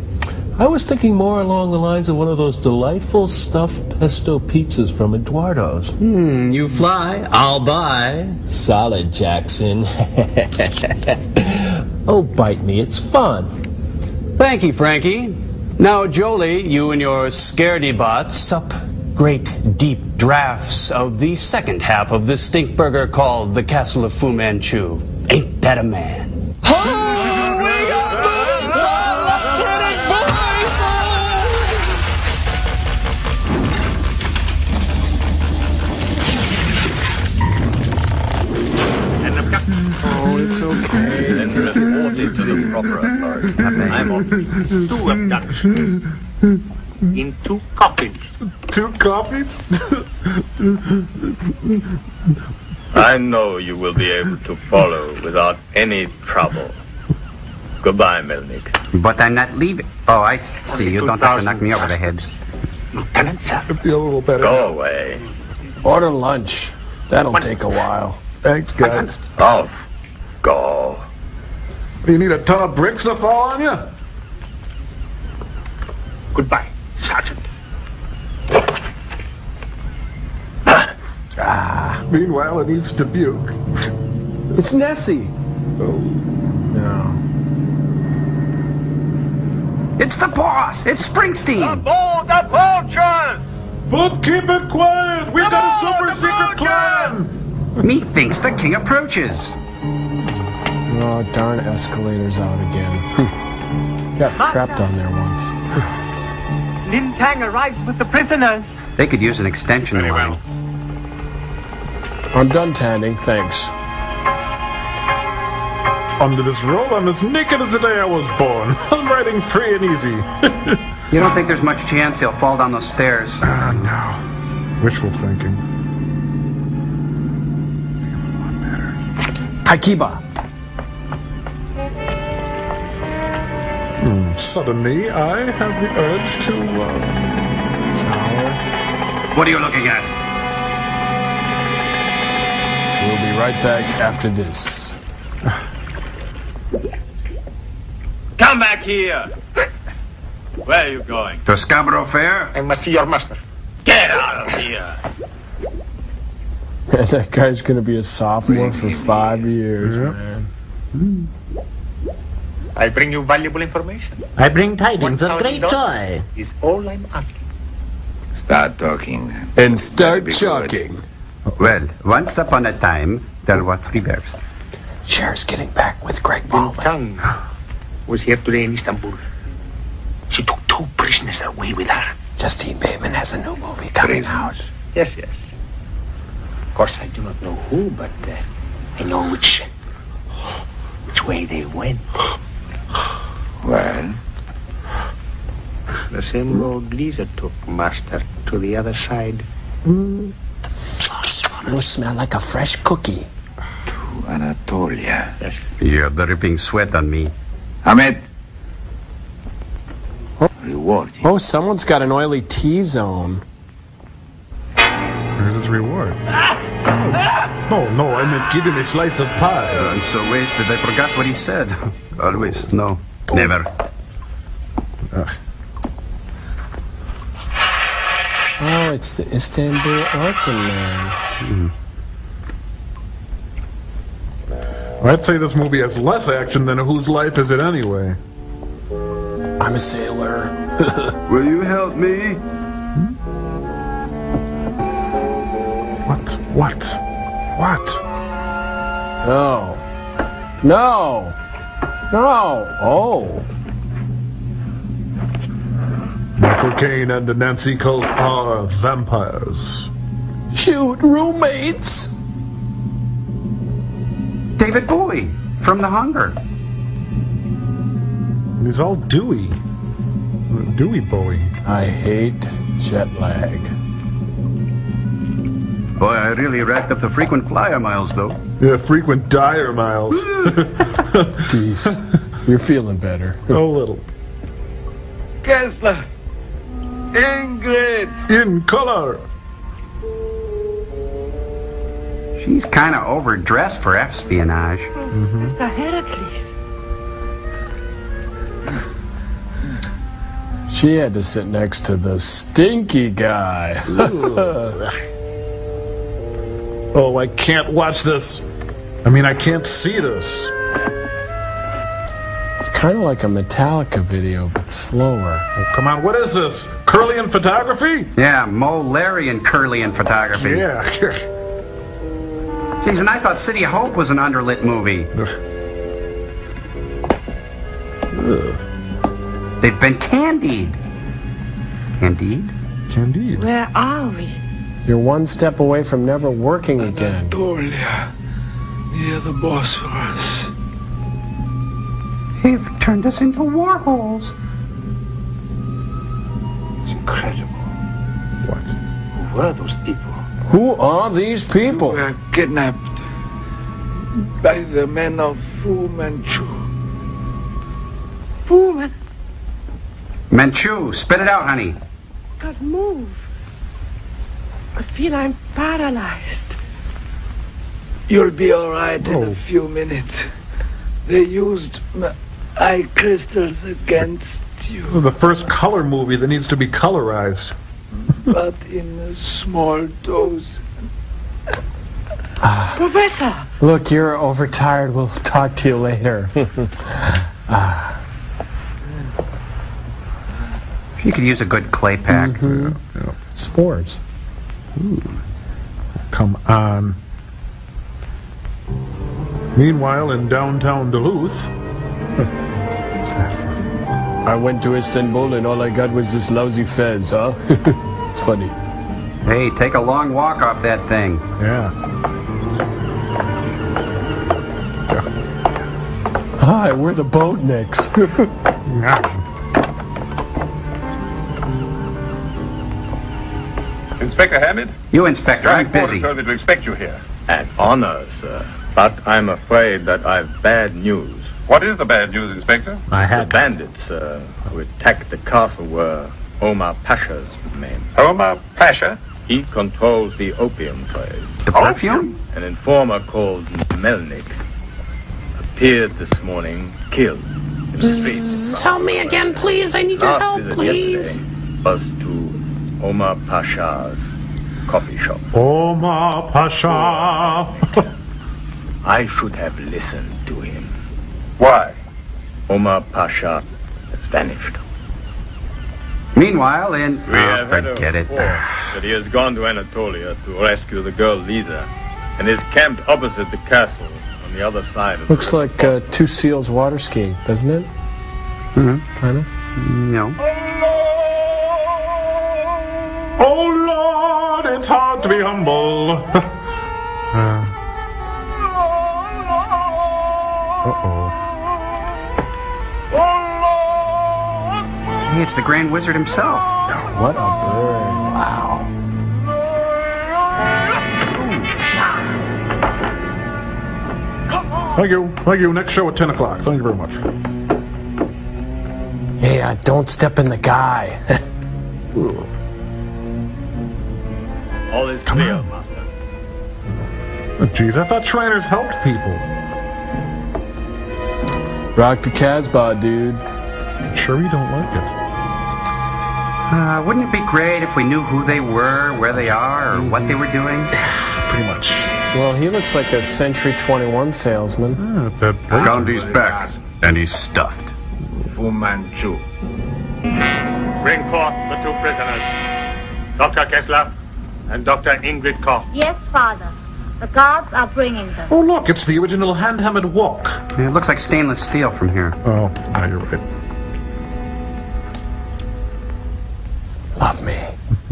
I was thinking more along the lines of one of those delightful stuffed pesto pizzas from Eduardo's. You fly, I'll buy. Solid, Jackson. Oh, bite me, it's fun. Thank you, Frankie. Now, Jolie, you and your scaredy-bots sup great deep drafts of the second half of the stink burger called the Castle of Fu Manchu. Ain't that a man? Oh, it's okay. Let's report it to proper authority. I'm on 2 abductions. In 2 coffins. 2 coffees? I know you will be able to follow without any trouble. Goodbye, Melnick. But I'm not leaving. Oh, I see. You don't have to knock me over the head. Lieutenant, sir. I feel a little better. Go away. Order lunch. That'll take a while. Thanks, guys. Oh, go. Do you need a ton of bricks to fall on you? Goodbye, Sergeant. Meanwhile, it needs to puke. It's Nessie. Oh. No. It's the boss. It's Springsteen. Aboard the vultures! But keep it quiet. We've got a super secret plan. Methinks the king approaches. Oh, darn escalator's out again. Got trapped on there once. Lin Tang arrives with the prisoners. They could use an extension line. I'm done tanning, thanks. Under this robe, I'm as naked as the day I was born. I'm riding free and easy. You don't think there's much chance he'll fall down those stairs? No. Wishful thinking. Hakiba. Suddenly, I have the urge to, Sour. What are you looking at? We'll be right back after this. Come back here. Where are you going? To Scarborough Fair? I must see your master. Get out of here. That guy's gonna be a sophomore for 5 years, man. I bring you valuable information. I bring tidings of great joy. Is all I'm asking. Start talking. And start chucking. Well, once upon a time, there were 3 bears. Cher's getting back with Greg Lin Baldwin. Tang was here today in Istanbul. She took 2 prisoners away with her. Justine Bateman has a new movie coming out. Yes, yes. Of course, I do not know who, but I know which way they went. Well, the same road Lisa took, Master, to the other side. You smell like a fresh cookie. To Anatolia. Yes. You're dripping sweat on me. Ahmed. Reward you. Oh, someone's got an oily T-zone. Where's his reward? Oh, no, I meant give him a slice of pie. I'm so wasted, I forgot what he said. Always, no, never. Oh, it's the Istanbul Orkin Man. I'd say this movie has less action than Whose Life Is It Anyway? I'm a sailor. Will you help me? What? No. No. No. Oh. Michael Caine and the Nancy cult are vampires. Shoot, roommates. David Bowie from The Hunger. He's all dewy. Dewy Bowie. I hate jet lag. Boy, I really racked up the frequent flyer miles, though. Yeah, frequent dire miles. Jeez, you're feeling better. A little. Kessler. Ingrid. In color. She's kind of overdressed for espionage. Mr. Heracles. She had to sit next to the stinky guy. Oh, I can't watch this. I mean, I can't see this. It's kind of like a Metallica video, but slower. Oh, come on, what is this? Curlian photography? Yeah, Mo, Larry, and Curlian photography. Yeah. Jeez, and I thought City of Hope was an underlit movie. They've been candied. Candied? Where are we? You're one step away from never working again. Anatolia, near the Bosphorus. They've turned us into war holes. It's incredible. What? Who were those people? Who are these people? We were kidnapped by the men of Fu Manchu. Fu Man. Manchu, spit it out, honey. God, move. I feel I'm paralyzed. You'll be all right in a few minutes. They used my eye crystals against you. This is the first color movie that needs to be colorized. But in a small dose. Professor! Look, you're overtired. We'll talk to you later. She could use a good clay pack. Spores. Ooh. Come on. Meanwhile, in downtown Duluth... It's not funny. I went to Istanbul and all I got was this lousy fez, huh? It's funny. Hey, take a long walk off that thing. Yeah. Hi, we're the Boatniks. Inspector Hammond? You, Inspector, I'm Porter busy. told me to expect you here. An honor, sir. But I'm afraid that I've bad news. What is the bad news, Inspector? The bandits who attacked the castle were Omar Pasha's men. Omar Pasha? He controls the opium trade. The perfume? An informer called Melnik appeared this morning killed in the street. Help me again, please. I need your help, please. Was to Omar Pasha's coffee shop. Omar Pasha! I should have listened to him. Why? Omar Pasha has vanished. Meanwhile, in... We have had a forget it. report that he has gone to Anatolia to rescue the girl Lisa and is camped opposite the castle on the other side of Looks the like two seals water skiing, doesn't it? Mm-hmm. Kind of. No. it's hard to be humble. Uh-oh. Hey, it's the Grand Wizard himself. What a bird. Wow. Thank you. Thank you. Next show at 10 o'clock. Thank you very much. Yeah, don't step in the guy. All is clear, Master. Oh, jeez, I thought Shriners helped people. Rock the Casbah, dude. I'm sure you don't like it. Wouldn't it be great if we knew who they were, where they are, or what they were doing? Pretty much. Well, he looks like a Century 21 salesman. Gandhi's back, and he's stuffed. Fu Manchu. Bring forth the two prisoners, Dr. Kessler and Dr. Ingrid Koch. Yes, Father. The guards are bringing them. Oh, look, it's the original hand-hammered walk. Yeah, it looks like stainless steel from here. Oh, no, you're right. Love me.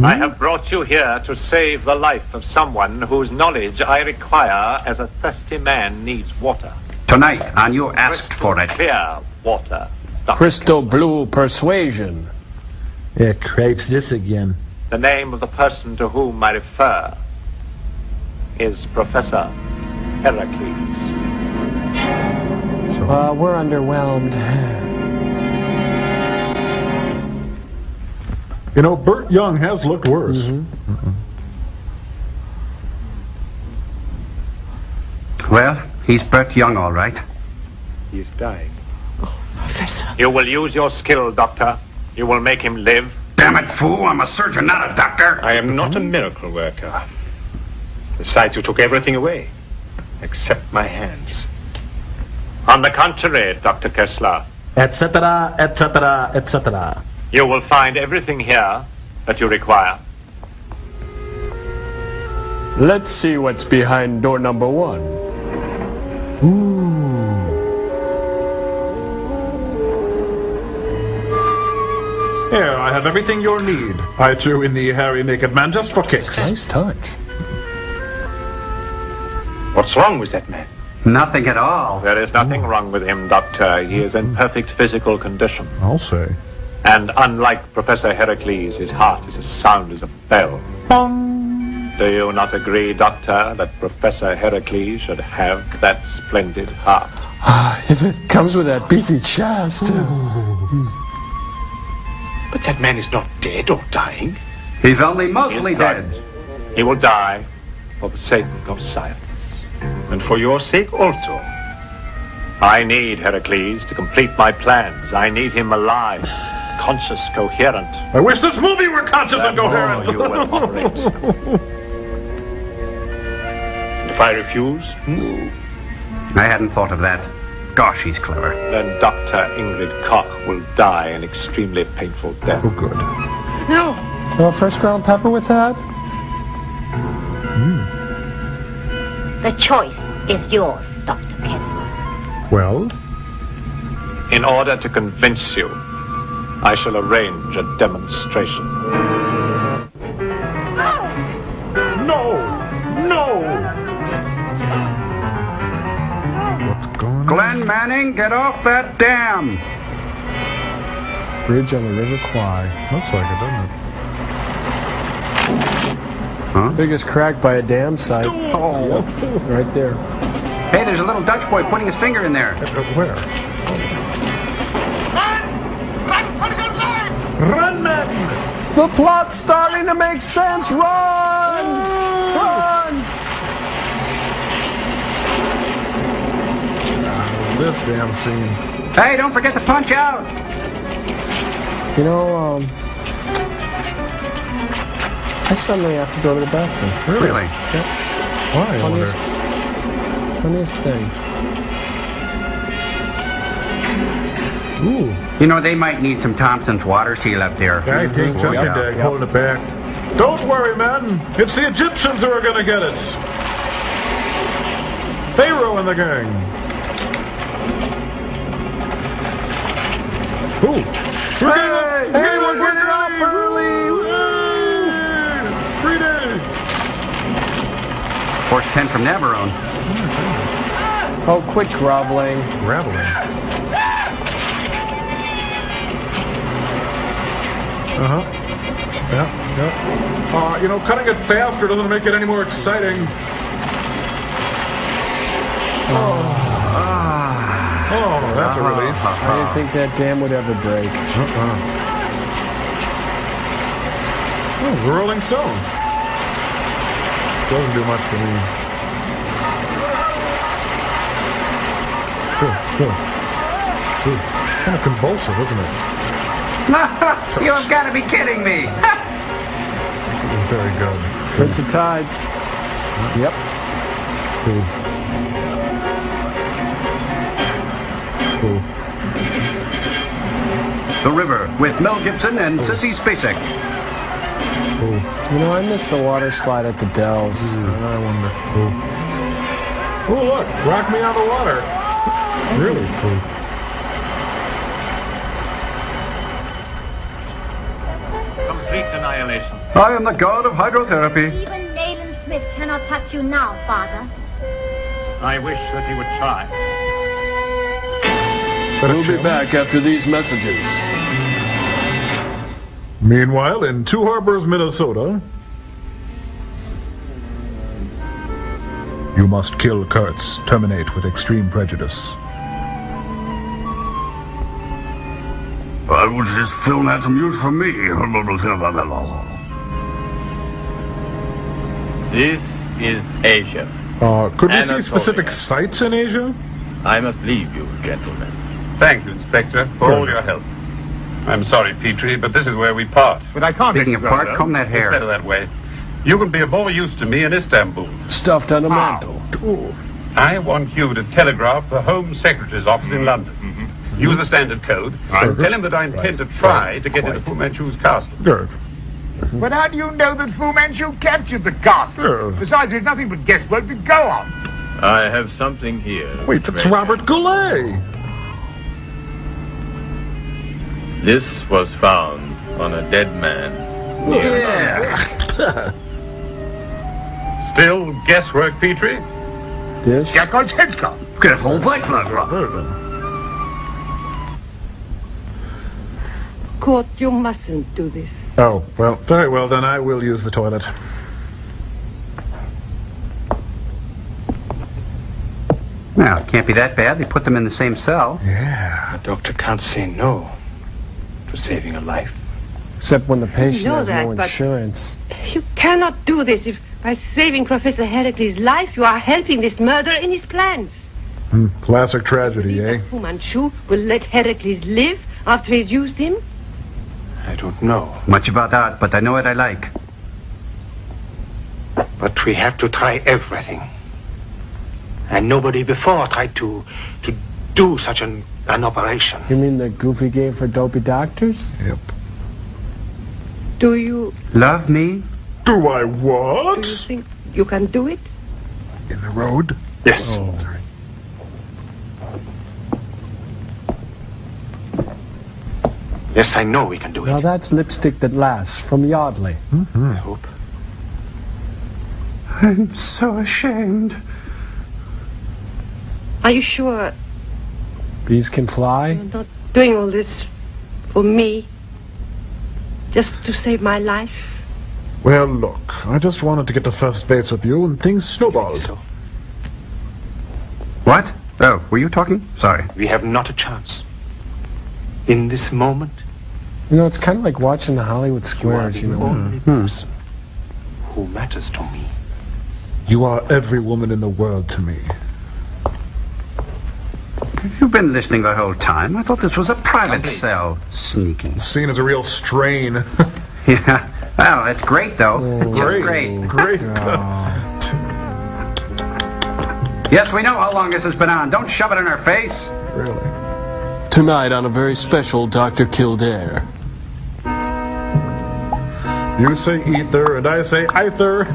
I have brought you here to save the life of someone whose knowledge I require as a thirsty man needs water. Tonight, and you asked for it. Clear water. Crystal blue persuasion. Yeah, crapes this again. The name of the person to whom I refer is Professor Heracles. We're underwhelmed. You know, Burt Young has looked worse. Well, he's Burt Young, all right. He's dying. You will use your skill, Doctor. You will make him live. Damn it, fool, I'm a surgeon, not a doctor. I am not a miracle worker. Besides, you took everything away, except my hands. On the contrary, Dr. Kessler. Etc., etc., etc. You will find everything here that you require. Let's see what's behind door number 1. Here, I have everything you'll need. I threw in the hairy naked man just for kicks. Nice touch. What's wrong with that man? Nothing at all. There is nothing wrong with him, Doctor. He is in perfect physical condition. I'll say. And unlike Professor Heracles, his heart is as sound as a bell. Do you not agree, Doctor, that Professor Heracles should have that splendid heart? If it comes with that beefy chest. But that man is not dead or dying. He's only mostly dead. He will die for the sake of science. And for your sake also. I need Heracles to complete my plans. I need him alive, conscious, coherent. I wish this movie were conscious and coherent. You will operate. And if I refuse? I hadn't thought of that. Gosh, he's clever. Then Dr. Ingrid Koch will die an extremely painful death. Oh, good. No. Fresh ground pepper with that? The choice is yours, Dr. Kessler. Well? In order to convince you, I shall arrange a demonstration. No! No! What's going on? Glenn Manning, get off that dam! Bridge on the River Kwai. Looks like it, doesn't it? Huh? Biggest crack by a dam site. Oh. Right there. Hey, there's a little Dutch boy putting his finger in there. Where? Run, man! The plot's starting to make sense. Run! Run! This damn scene. Hey, don't forget to punch out! You know, I suddenly have to go to the bathroom. Really? Yep. Why, I Funniest thing. Ooh. You know, they might need some Thompson's water seal up there. I think something to hold it back. Don't worry, man. It's the Egyptians who are going to get it. Pharaoh and the gang. Ooh. Hey, we're getting off early. Free day. Course 10 from Navarone. Oh, quit groveling. Groveling. Yeah. You know, cutting it faster doesn't make it any more exciting. Oh, that's a relief. I didn't think that dam would ever break. Oh, the Rolling Stones. This doesn't do much for me. It's kind of convulsive, isn't it? You've got to be kidding me! It's very good. Prince of Tides. Yep. Fool. The River with Mel Gibson and Sissy Spacek. You know, I missed the water slide at the Dells. I wonder. Oh, look! Rock Me on the Water. Really? Complete annihilation. I am the god of hydrotherapy. Even Nayland Smith cannot touch you now, Father. I wish that he would try. We'll be back after these messages. Meanwhile, in Two Harbors, Minnesota, you must kill Kurtz. Terminate with extreme prejudice. I wish this film had some use for me. This is Asia. Could we see specific sites in Asia? I must leave you, gentlemen. Thank you, Inspector, for all your help. I'm sorry, Petrie, but this is where we part. But I can't. Speaking of part, comb that hair. It's better that way. You can be of more use to me in Istanbul. Stuffed on a mantle. I want you to telegraph the Home Secretary's office in London. Use the standard code. And tell him that I intend to try to get into Fu Manchu's castle. Good. But how do you know that Fu Manchu captured the castle? Besides, there's nothing but guesswork to go on. I have something here. Wait, that's Robert Goulet. This was found on a dead man. Yeah. Still guesswork, Petrie? Dish? Careful, Court, you mustn't do this. Oh, well, very well, then I will use the toilet. Well, it can't be that bad. They put them in the same cell. Yeah. The doctor can't say no to saving a life. Except when the patient know has that, no but- insurance. You cannot do this. If by saving Professor Heracles' life, you are helping this murderer in his plans. Classic tragedy, eh? Fu Manchu will let Heracles live after he's used him. I don't know. Much about that, but I know what I like. But we have to try everything. And nobody before tried to do such an operation. You mean the goofy game for dopey doctors? Yep. Do you... Love me? Do I what? Do you think you can do it? In the road? Yes. Oh, sorry. Yes, I know we can do it. Now that's Lipstick That Lasts from Yardley. I hope. I'm so ashamed. Are you sure Bees Can Fly? you're not doing all this for me? Just to save my life? Well, look, I just wanted to get to first base with you, and things snowballed. What? Oh, were you talking? Sorry. We have not a chance. In this moment, You know, it's kind of like watching the Hollywood Squares, you the know. only person who matters to me. You are every woman in the world to me. You've been listening the whole time. I thought this was a private cell. Sneaky. Seen as a real strain. Yeah. Well, it's great, though. Just great. Great. Yes, we know how long this has been on. Don't shove it in our face. Really? Tonight on a very special Dr. Kildare. You say ether, and I say ether.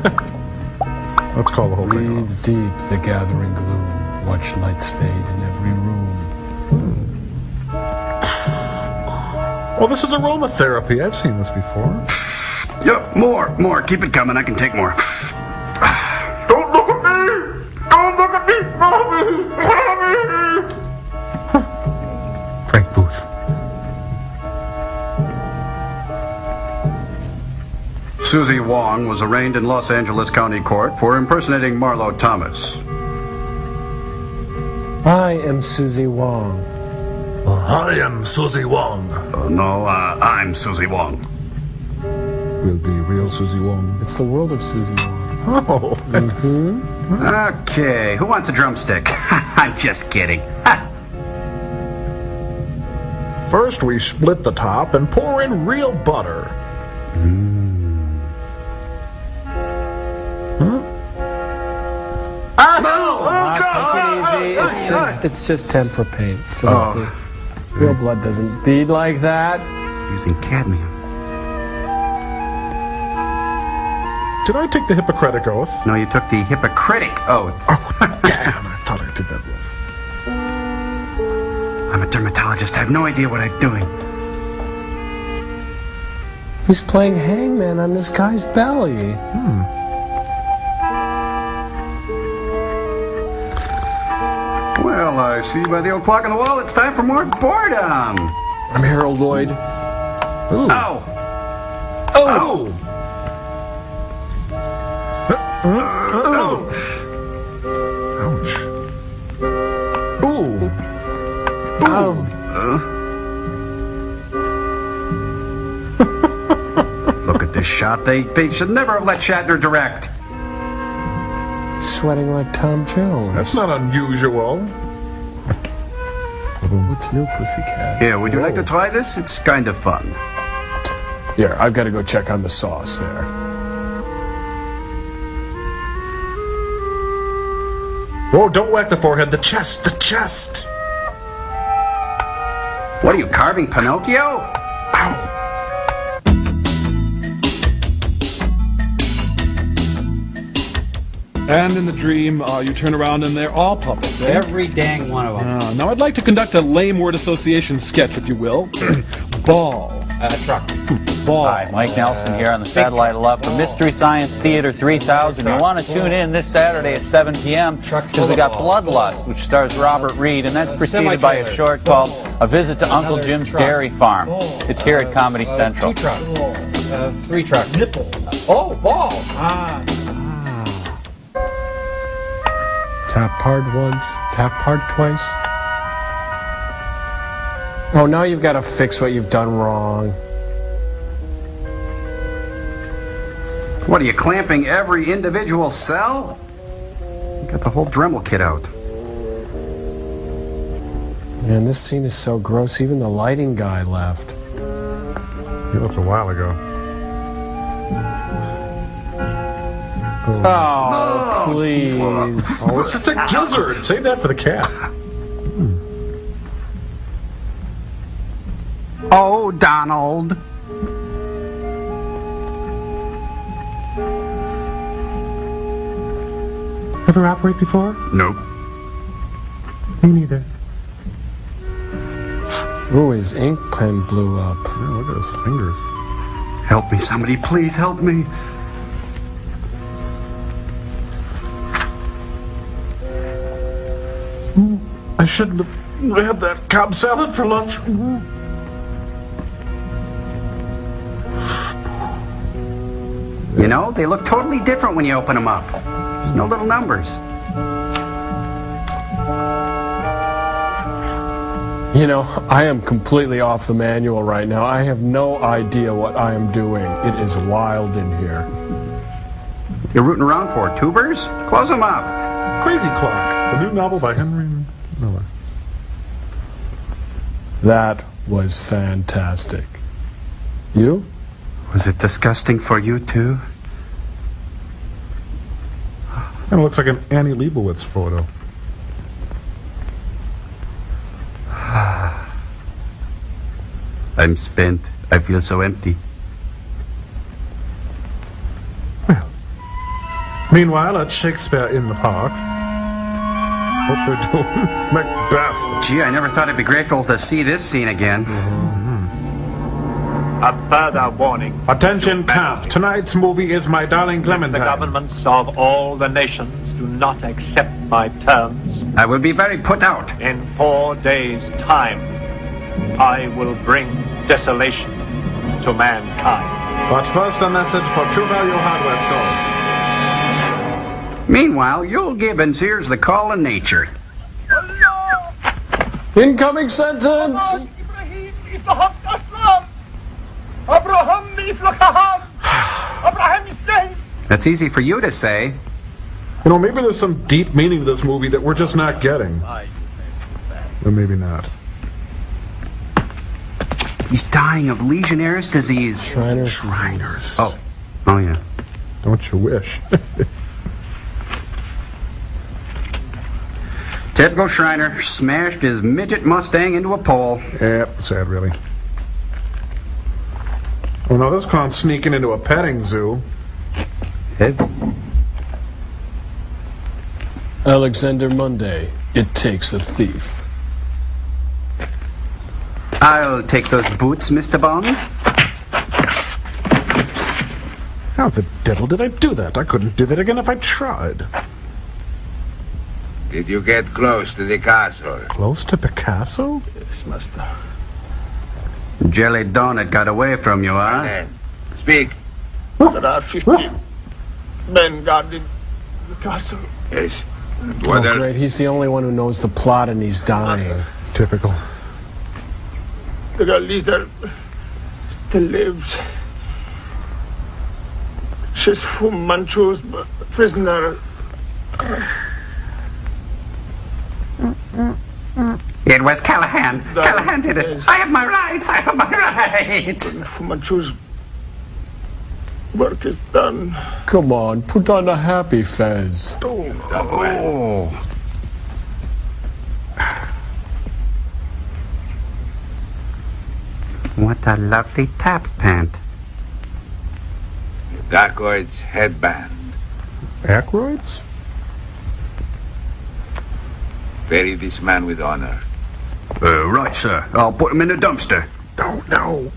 Let's call the whole thing off. Breathe deep the gathering gloom. Watch lights fade in every room. Oh, this is aromatherapy. I've seen this before. Yep, more. Keep it coming. I can take more. Don't look at me! Susie Wong was arraigned in Los Angeles County Court for impersonating Marlo Thomas. I am Susie Wong. I am Susie Wong. No, I'm Susie Wong. Will be real Susie Wong. It's the world of Susie Wong. Oh. Okay, who wants a drumstick? I'm just kidding. First, we split the top and pour in real butter. Huh? Take it easy. It's just tempera paint. Real blood doesn't bleed like that. Using cadmium. Did I take the Hippocratic Oath? No, you took the Hippocratic Oath. Oh, damn. I thought I did that one. I'm a dermatologist. I have no idea what I'm doing. He's playing hangman on this guy's belly. Well, I see by the old clock on the wall, it's time for more boredom. I'm Harold Lloyd. Ooh. Ow. Oh! Ouch. Ooh. Ow. Look at this shot. They should never have let Shatner direct. Sweating like Tom Jones. That's not unusual. What's new, pussycat? Here, would you like to try this? It's kind of fun. Here, I've got to go check on the sauce there. Whoa, don't whack the forehead. The chest. The chest. What are you, carving Pinocchio? Ow. And in the dream, you turn around and they're all puppets, eh? Every dang one of them. Now I'd like to conduct a lame word association sketch, if you will. Ball. Truck. Ball. Hi, Mike Nelson here on the Satellite Love for Mystery Science Theater 3000. You want to tune in this Saturday at 7 p.m. because we got Bloodlust, which stars Robert Reed, and that's preceded by a short called A Visit to Uncle Jim's Dairy Farm. It's here at Comedy Central. 2 trucks. 3 trucks. Nipple. Oh, ball. Tap hard once, tap hard twice. Oh, now you've got to fix what you've done wrong. What, are you clamping every individual cell? You got the whole Dremel kit out. Man, this scene is so gross, even the lighting guy left. He left a while ago. Oh, please. Oh, it's just a gizzard. Save that for the cat. Oh, Donald. Ever operate before? Nope. Me neither. Ooh, his ink pen blew up. Yeah, look at his fingers. Help me, somebody, please help me. I shouldn't have had that Cobb salad for lunch. You know, they look totally different when you open them up. There's no little numbers. You know, I am completely off the manual right now. I have no idea what I am doing. It is wild in here. You're rooting around for tubers? Close them up. Crazy Clock, the new novel by Henry Miller. That was fantastic. You? Was it disgusting for you, too? Kind of looks like an Annie Leibovitz photo. I'm spent. I feel so empty. Well, meanwhile, at Shakespeare in the Park, hope they're doing Macbeth. Gee, I never thought I'd be grateful to see this scene again. A further warning. Attention, camp. Tonight's movie is My Darling Clementine. The governments of all the nations do not accept my terms. I will be very put out. In 4 days' time, I will bring desolation to mankind. But first, a message for True Value Hardware stores. Meanwhile, Yul Gibbons hears the call of nature. Incoming sentence! That's easy for you to say. You know, maybe there's some deep meaning to this movie that we're just not getting. Or maybe not. He's dying of Legionnaire's disease. Shriners. Oh yeah. Don't you wish? Typical Shriner smashed his midget Mustang into a pole. Yep, sad really. Oh no, this clown's sneaking into a petting zoo. Alexander Monday, it takes a thief. I'll take those boots, Mr. Bond. How the devil did I do that? I couldn't do that again if I tried. Did you get close to the castle? Close to Picasso? Yes, master. Jelly Donut got away from you, huh? Speak. There are 50 men guarding the castle. Yes. Oh, great. He's the only one who knows the plot and he's dying. Typical. The girl leader still lives. She's Fu Manchu's prisoner. It was Callahan. Callahan did it. I have my rights. I have my rights. Fu Manchu's work is done. Come on, put on a happy fez. Oh. What a lovely tap pant. Darkoid's headband. Ackroyd's? Bury this man with honor. Right, sir. I'll put him in the dumpster. No, no.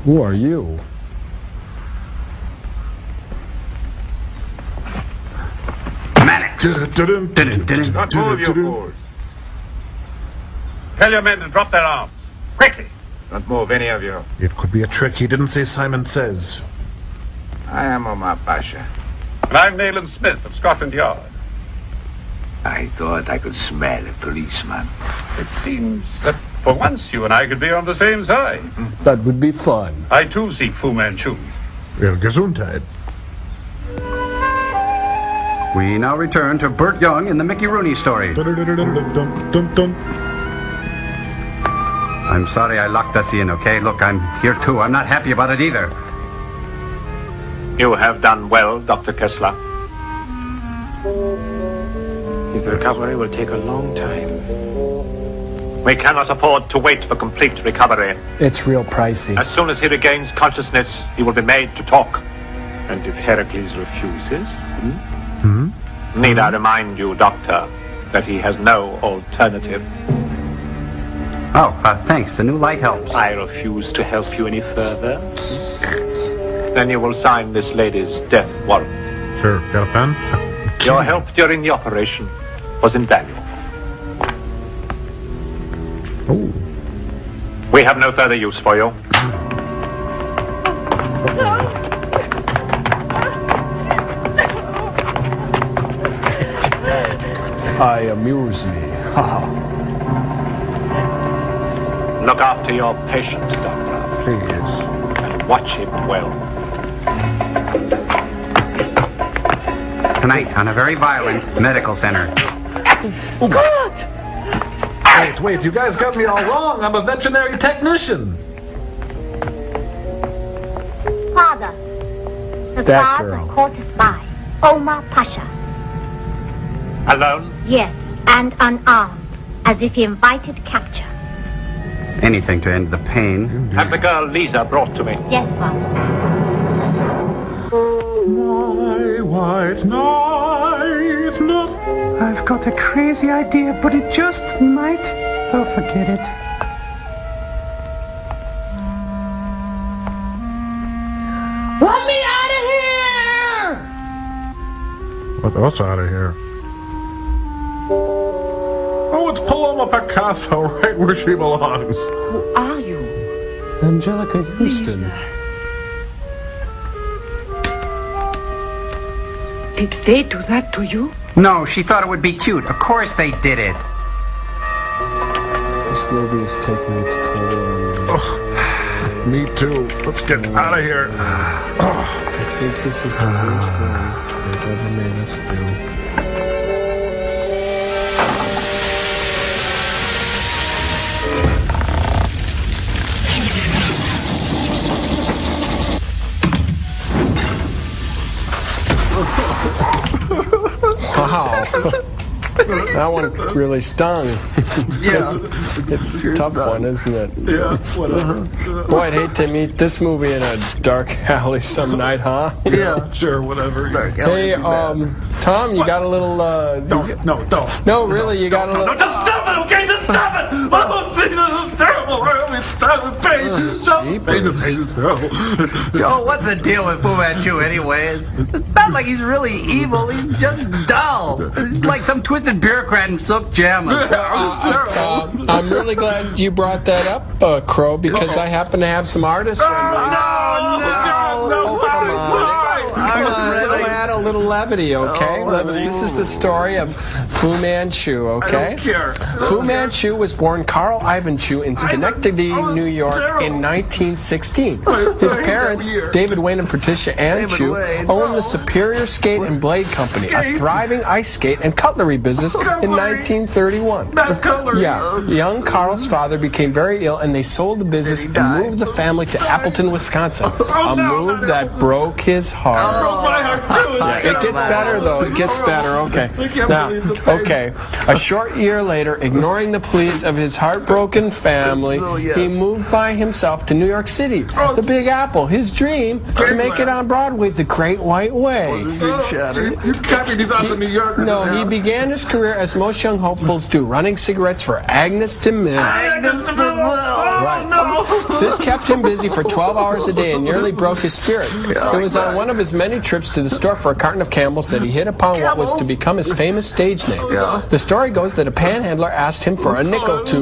Who are you? Mannix. Not move, you fools. Tell your men to drop their arms. Quickly. Don't move, any of you. It could be a trick. He didn't say Simon Says. I am Omar Pasha. And I'm Nayland Smith of Scotland Yard. I thought I could smell a policeman. It seems that for once you and I could be on the same side. That would be fun. I too seek Fu Manchu. Well, Gesundheit. We now return to Burt Young in the Mickey Rooney story. I'm sorry I locked us in, okay? Look, I'm here too. I'm not happy about it either. You have done well, Dr. Kessler. His recovery will take a long time. We cannot afford to wait for complete recovery. It's real pricey. As soon as he regains consciousness, he will be made to talk. And if Heracles refuses? Need I remind you, Doctor, that he has no alternative? Oh, thanks. The new light helps. I refuse to help you any further. Then you will sign this lady's death warrant. Sure. Got a pen? Your help during the operation was invaluable. Oh. We have no further use for you. I amuse me. Look after your patient, Doctor. Please. And watch him well. Tonight on a very violent medical center. Wait, you guys got me all wrong. I'm a veterinary technician. Father, the That guard girl. was caught us by Omar Pasha. Alone? Yes, and unarmed, as if he invited capture. Anything to end the pain. Have the girl Lisa brought to me. Yes, Father. My white knight, not. I've got a crazy idea, but it just might. Oh, forget it. Let me out of here! What else out of here? Puts Paloma Picasso right where she belongs. Who are you? Angelica Houston. Did they do that to you? No, she thought it would be cute. Of course they did it. This movie is taking its toll on me. Me too. Let's get out of here. I think this is the worst one they've ever made us do. Wow. That one really stung. Yeah. It's a tough one, isn't it? Yeah, whatever. Boy, I'd hate to meet this movie in a dark alley some night, huh? Yeah, sure, whatever. Hey, Tom, you got a little, Don't. No, really, you got a little... No, just stop it, okay? Just stop it! Oh, see, this is terrible. Really, stop it, pain. Stop it. Pain is terrible. Joe, what's the deal with Fu Manchu anyways? It's not like he's really evil, he's just dull. He's like some twisted bureaucrat in silk pajamas. I'm really glad you brought that up, Crow, because I happen to have some artists right now. No, come on. Let's add a little levity, okay? This is the story of Fu Manchu, okay? I don't care. Fu Manchu was born Carl Ivan Chu in Schenectady, New York in 1916. His parents, David Wayne and Patricia Ann Chu, owned the Superior Skate and Blade Company, a thriving ice skate and cutlery business in 1931. Yeah, young Carl's father became very ill and they sold the business and moved the family to Appleton, Wisconsin, a move that broke his heart. It gets better, though. It gets better. Okay. Now, okay. A short year later, ignoring the pleas of his heartbroken family, he moved by himself to New York City, the Big Apple, his dream to make it on Broadway the Great White Way. No, he began his career as most young hopefuls do, running cigarettes for Agnes de Mille. Right. This kept him busy for 12 hours a day and nearly broke his spirit. It was on one of his many trips to the store for a carton of Campbell's that he hit upon what was to become his famous stage name. The story goes that a panhandler asked him for a nickel to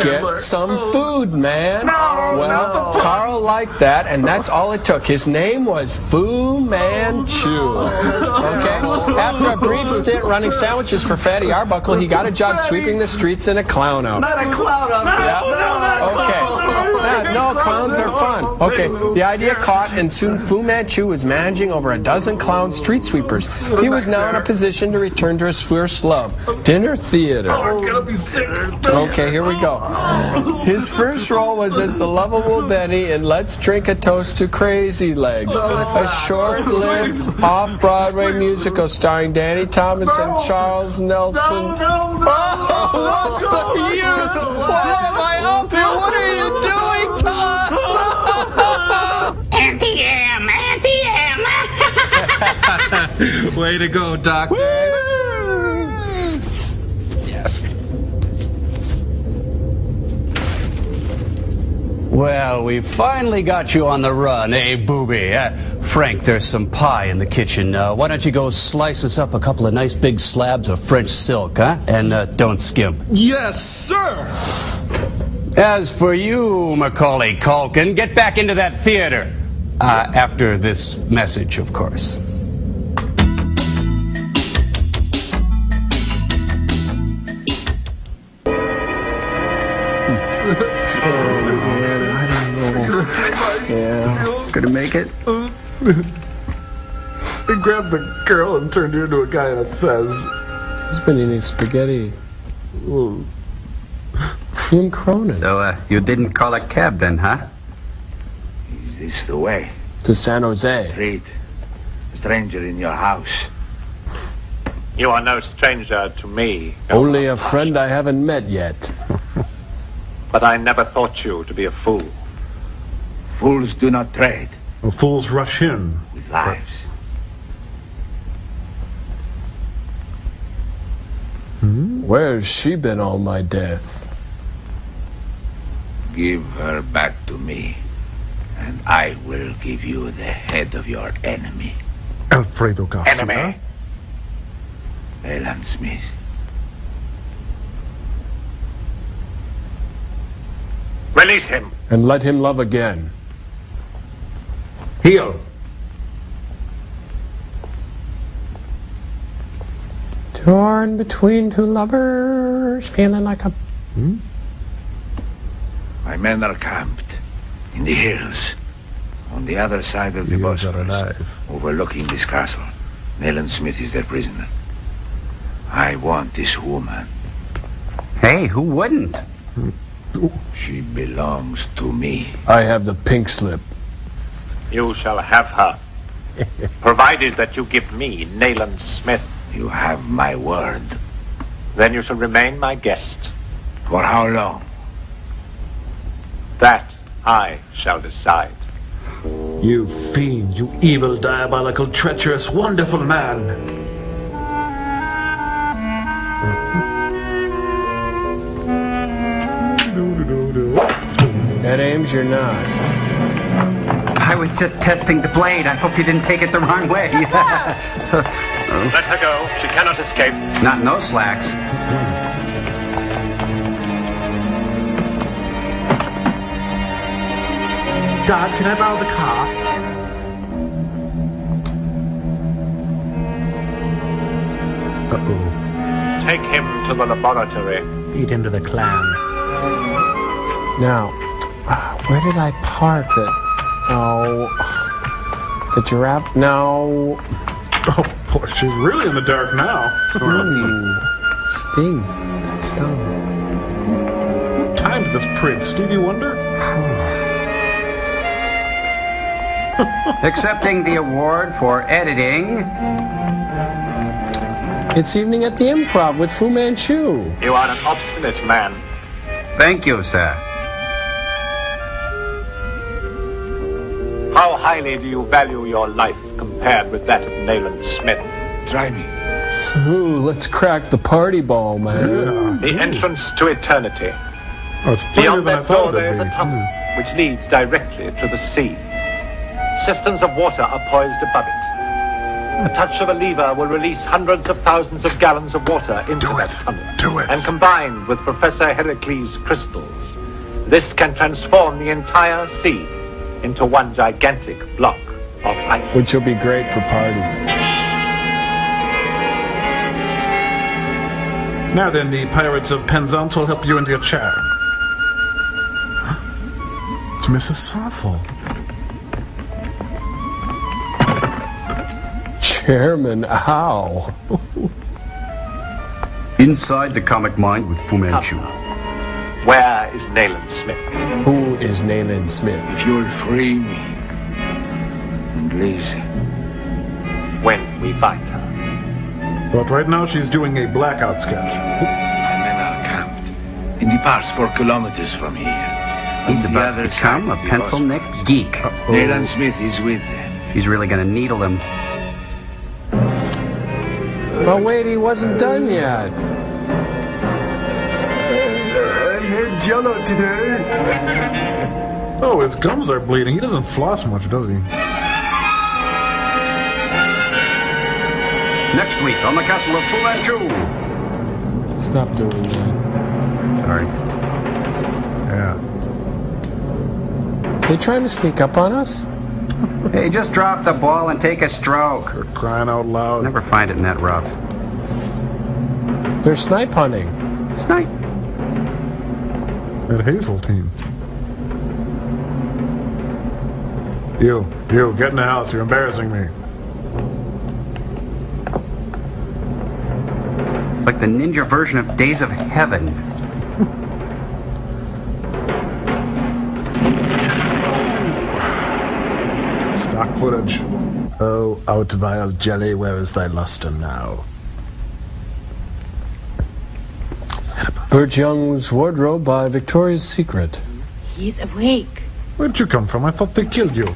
get some food, man. Well, Carl liked that, and that's all it took. His name was Fu Manchu. Okay? After a brief stint running sandwiches for Fatty Arbuckle, he got a job sweeping the streets in a clown outfit. Not a clown outfit. Okay. No, clowns are fun. Okay, the idea caught, and soon Fu Manchu was managing over a dozen clown street sweepers. He was now in a position to return to his first love, dinner theater. Okay, here we go. His first role was as the lovable Betty in Let's Drink a Toast to Crazy Legs, a short-lived off-Broadway musical starring Danny Thomas and Charles Nelson. What's the use? Why am I up here? What are you doing, Toss? Anti-am, anti-am. Way to go, Doctor. Yes. Well, we finally got you on the run, eh, booby? Frank, there's some pie in the kitchen. Why don't you go slice us up a couple of nice big slabs of French silk, huh? And don't skim. Yes, sir. As for you, Macaulay Culkin, get back into that theater. After this message, of course. Yeah. Gonna make it? He grabbed the girl and turned her into a guy in a fez. He's been eating spaghetti. Jim Cronin. So, you didn't call a cab then, huh? Is this the way? To San Jose. Street. A stranger in your house. You are no stranger to me. Only a friend I haven't met yet. But I never thought you to be a fool. Fools do not trade. Well, fools rush in. With lives. Where's she been all my death? Give her back to me, and I will give you the head of your enemy. Alfredo Garcia. Enemy? Alan Smith. Release him. And let him love again. Heal. Torn between two lovers, feeling like a... My men are camped in the hills on the other side of the Bosphorus, overlooking this castle. Nayland Smith is their prisoner. I want this woman. Hey, who wouldn't? She belongs to me. I have the pink slip. You shall have her, provided that you give me Nayland Smith. You have my word. Then you shall remain my guest. For how long? That I shall decide. You fiend, you evil, diabolical, treacherous, wonderful man. That aims your not. I was just testing the blade. I hope you didn't take it the wrong way. Let her go. She cannot escape. Not in those slacks. Dad, can I borrow the car? Uh-oh. Take him to the laboratory. Feed him to the clan. Now, where did I park it? Oh, the giraffe. No. Oh, boy, she's really in the dark now. Sting. That's dumb. Who timed this prank? Stevie Wonder? Accepting the award for editing. It's evening at the Improv with Fu Manchu. You are an obstinate man. Thank you, sir. How highly do you value your life compared with that of Nayland Smith? Try me. Ooh, let's crack the party ball, man. The entrance to eternity. Oh, it's plainer Beyond than I that thought door there it'd is be. a tunnel which leads directly to the sea. Cisterns of water are poised above it. A touch of a lever will release hundreds of thousands of gallons of water into that tunnel. Do it. And combined with Professor Heracles' crystals, this can transform the entire sea into one gigantic block of ice. Which will be great for parties. Now then, the Pirates of Penzance will help you into your chair. It's Mrs. Soffel. Chairman, ow. Inside the comic mind with Fu Manchu. Where is Nayland Smith? Who is Nayland Smith? If you'll free me and Lizzie. When we find her. But right now she's doing a blackout sketch. My men are camped in the pass 4 kilometers from here. He's about to become a pencil-neck geek. Nayland Smith is with them. She's really gonna needle him. Oh, wait, he wasn't done yet. I had jello today. Oh, his gums are bleeding. He doesn't floss much, does he? Next week on the Castle of Fu Manchu. Stop doing that. Sorry. Yeah. They trying to sneak up on us? Hey, just drop the ball and take a stroke. They're crying out loud. Never find it in that rough. They're snipe hunting. Snipe. That Hazeltine. You, get in the house. You're embarrassing me. It's like the ninja version of Days of Heaven. Stock footage. Oh, out vile jelly, where is thy luster now? Burt Young's wardrobe by Victoria's Secret. He's awake. Where'd you come from? I thought they killed you.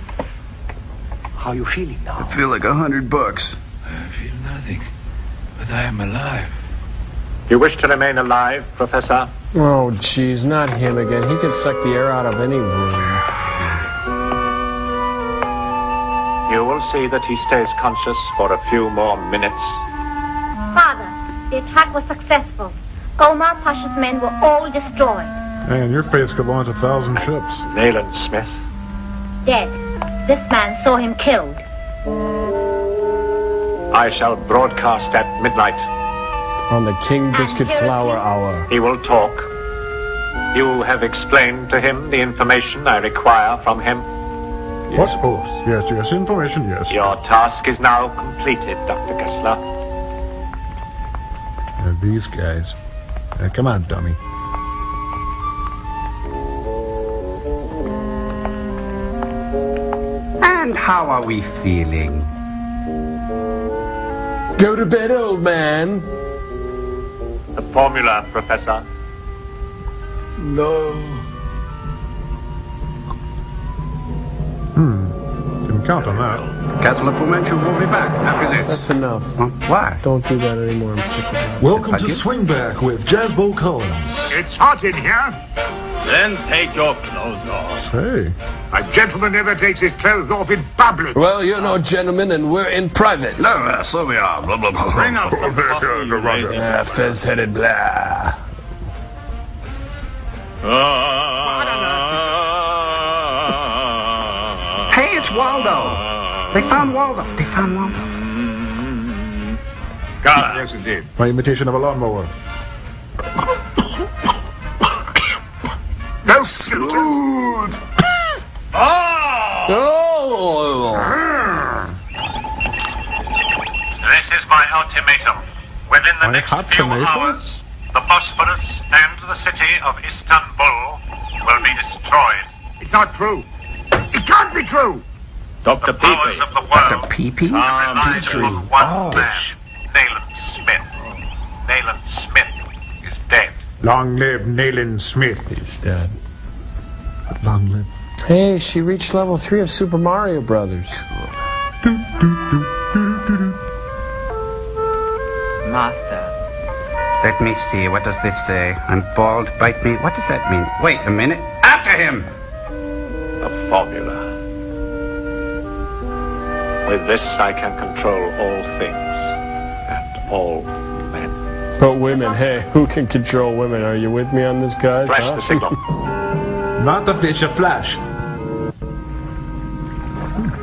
How are you feeling now? I feel like $100. I feel nothing, but I am alive. You wish to remain alive, Professor? Oh, jeez, not him again. He can suck the air out of any room. You will see that he stays conscious for a few more minutes. Father, the attack was successful. Omar Pasha's men were all destroyed. Man, your face could launch 1,000 ships. Nayland Smith. Dead. This man saw him killed. I shall broadcast at midnight. On the King Biscuit Flour Hour. He will talk. You have explained to him the information I require from him. What? Oh, yes, information, yes. Your task is now completed, Dr. Kessler. These guys. Come on, dummy. And how are we feeling? Go to bed, old man. The formula, Professor. No. Didn't count on that. Castle of Fu Manchu will be back after this. That's enough. Why? Don't do that anymore. I'm sick of that. Welcome to Swingback with Jazzbo Collins. It's hot in here. Then take your clothes off. Hey. A gentleman never takes his clothes off in public. Well, you're no gentleman, and we're in private. No, so we are. Blah, blah, blah. Bring up some coffee. Fez-headed blah. Hey, it's Waldo. They found Waldo. God, yes, indeed. My imitation of a lawnmower. No, smooth. This is my ultimatum. Within the next few hours, the Bosphorus and the city of Istanbul will be destroyed. It's not true. It can't be true. Dr. Powers of the world Pee-Pee? relies Petrie. on one man, Nayland Smith. Nayland Smith is dead. Long live Nayland Smith. He's dead. Long live. Hey, she reached level 3 of Super Mario Brothers. Master. Let me see. What does this say? I'm bald. Bite me. What does that mean? Wait a minute. After him! A formula. With this I can control all things and all men. But women, hey, who can control women? Are you with me on this, guys? Press the signal. Not the fish of flash.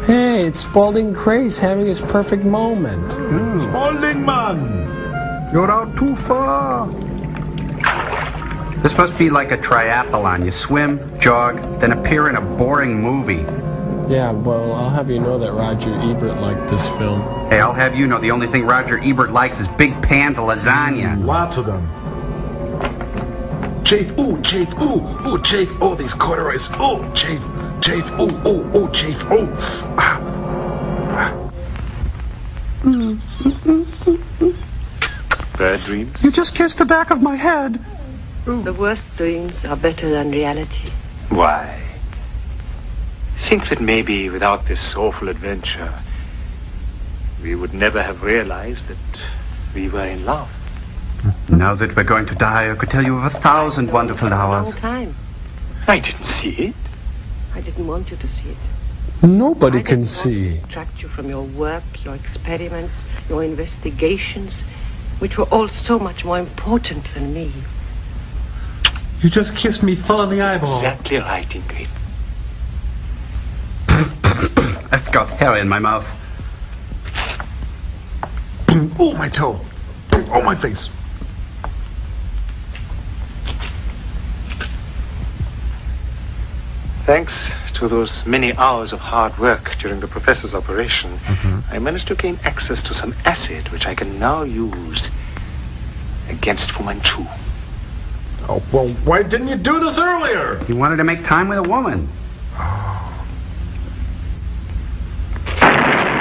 Hey, it's Spalding Craze having his perfect moment. Spalding man! You're out too far. This must be like a triathlon. You swim, jog, then appear in a boring movie. Yeah, well, I'll have you know that Roger Ebert liked this film. Hey, I'll have you know the only thing Roger Ebert likes is big pans of lasagna. Lots of them. Chafe, ooh, chafe, ooh, chafe, oh, these corduroys, ooh, chafe, ooh, chafe, ooh. Bad dreams? You just kissed the back of my head. The worst dreams are better than reality. Why? Think that maybe without this awful adventure, we would never have realized that we were in love. Now that we're going to die, I could tell you of 1,000 wonderful A long hours. time. I didn't see it. I didn't want you to see it. Nobody can see. Distract you from your work, your experiments, your investigations, which were all so much more important than me. You just kissed me full in the eyeball. Exactly right, Ingrid. I've got hair in my mouth. Oh, my toe. Oh, my face. Thanks to those many hours of hard work during the professor's operation, I managed to gain access to some acid which I can now use against Fu Manchu. Oh, well, why didn't you do this earlier? You wanted to make time with a woman.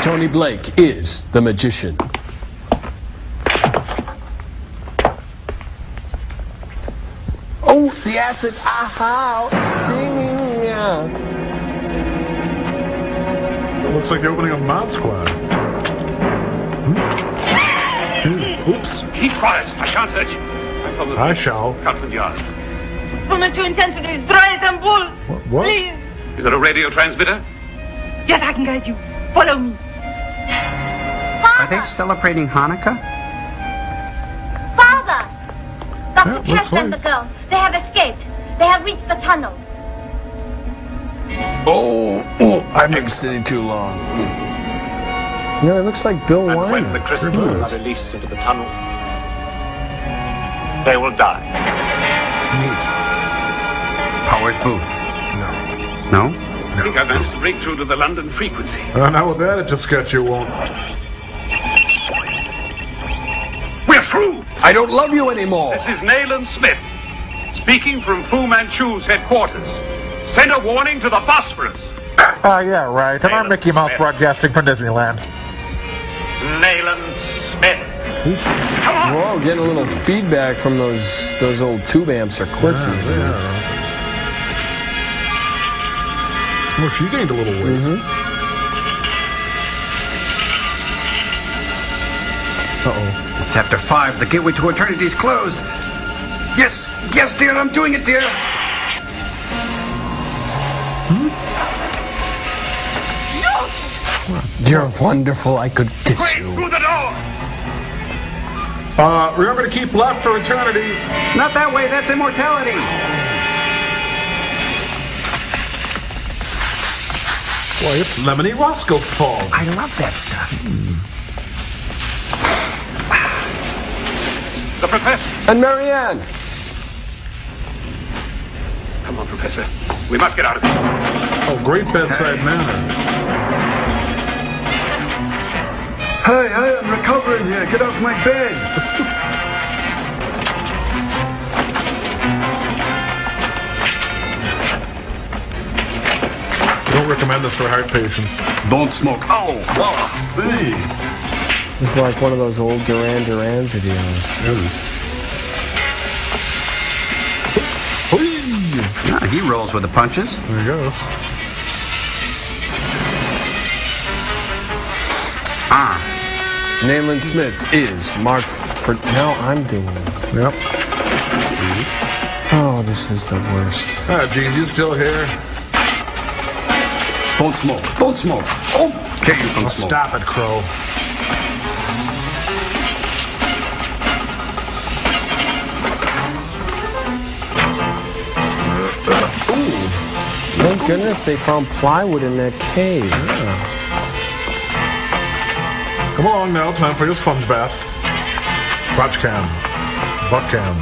Tony Blake is the magician. Oh, the acid! Aha! Stinging! Looks like the opening of Mob Squad. Oops. Keep quiet. I shan't hurt you. I shall. Scotland Yard. Fu Manchu intends to destroy Istanbul. What? Please. Is there a radio transmitter? Yes, I can guide you. Follow me. Are they celebrating Hanukkah? Father! Dr. looks Kessler and like. the girls, they have escaped. They have reached the tunnel. Oh, I've been sitting too long. You know, it looks like Bill And when Wyman. the crystals are released into the tunnel, they will die. Neat. Powers Booth. No. No? I think I managed to break through to the London frequency. Now with that, it's a sketch you won't. We're through! I don't love you anymore. This is Nayland Smith, speaking from Fu Manchu's headquarters. Send a warning to the Bosphorus. Yeah, right. And I'm Mickey Mouse broadcasting from Disneyland. Nayland Smith. Whoa, getting a little feedback from those old tube amps are quirky. Yeah. Well, she gained a little weight. Uh-oh. It's after 5. The gateway to eternity's closed. Yes, yes, dear, I'm doing it, dear. You're wonderful. I could kiss you. Through the door! Remember to keep left for eternity. Not that way, that's immortality. Boy, it's lemony Roscoe fog. I love that stuff. The Professor. And Marianne. Come on, Professor. We must get out of here. Oh, great bedside manner. Hey, I'm recovering here. Get off my bed. Don't recommend this for heart patients. Don't smoke. Oh, It's like one of those old Duran Duran videos. Yeah, he rolls with the punches. There he goes. Nayland Smith is marked for... Now I'm doing it. Yep. See? Oh, this is the worst. Ah, geez, you still here? Don't smoke. Don't smoke. Okay, you can smoke. Stop it, Crow. Thank goodness they found plywood in that cave. Yeah. Come along now, time for your sponge bath. Crotch cam. Butt cam.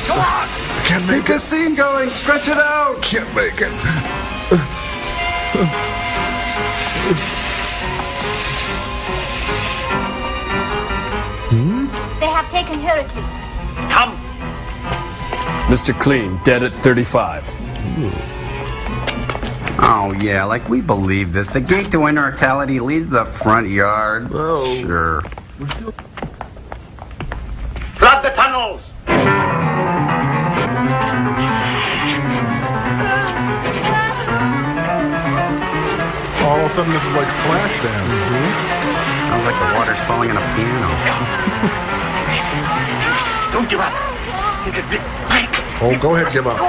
Come on! I can't make Keep the scene going. Stretch it out. Can't make it. They have taken Heracles. Come! Mr. Clean, dead at 35. Oh, yeah, like we believe this. The gate to immortality leads to the front yard. Oh. Sure. Flood the tunnels! All of a sudden, this is like Flashdance. Sounds like the water's falling on a piano. Don't give up. Oh, go ahead, give up.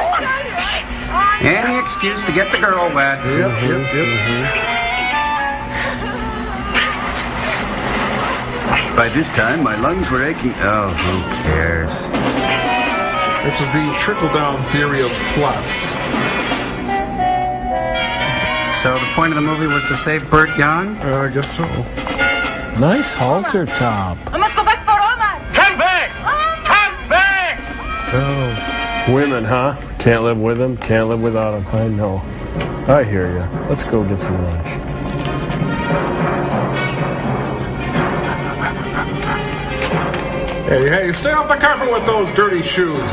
Any excuse to get the girl wet. Yep. By this time, my lungs were aching. Oh, who cares? This is the trickle-down theory of plots. So the point of the movie was to save Burt Young? I guess so. Nice halter top. I must go back for Omar. Come back! Come back! Oh. Women, huh? Can't live with them, can't live without them. I know. I hear you. Let's go get some lunch. Hey, stay off the carpet with those dirty shoes.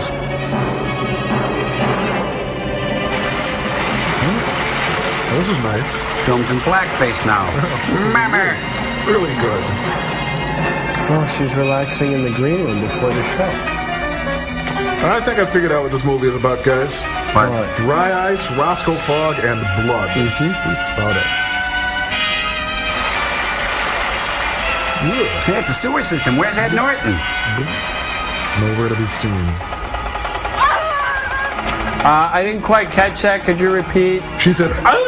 Oh, this is nice. Films in blackface now. Mama! Really good. Oh, she's relaxing in the green room before the show. I think I figured out what this movie is about, guys. What? Dry ice, Roscoe fog, and blood. That's about it. Hey, it's a sewer system. Where's Ed Norton? Nowhere to be seen. I didn't quite catch that. Could you repeat? She said, oh.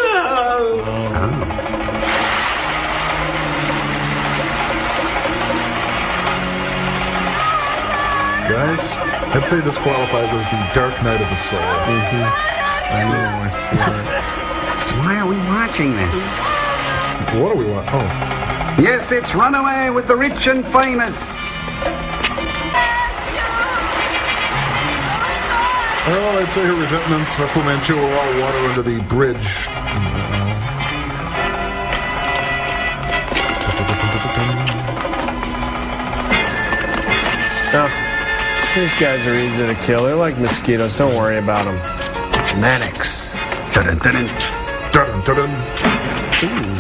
guys. I'd say this qualifies as the Dark Night of the Soul. I know, I feel it. Why are we watching this? What are we watching? Oh. Yes, it's Runaway with the Rich and Famous. Well, I'd say her resentments for Fu Manchu are all water under the bridge. Oh, these guys are easy to kill. They're like mosquitoes. Don't worry about them. Mannix. Dun-dun-dun-dun. Dun-dun-dun-dun. Ooh.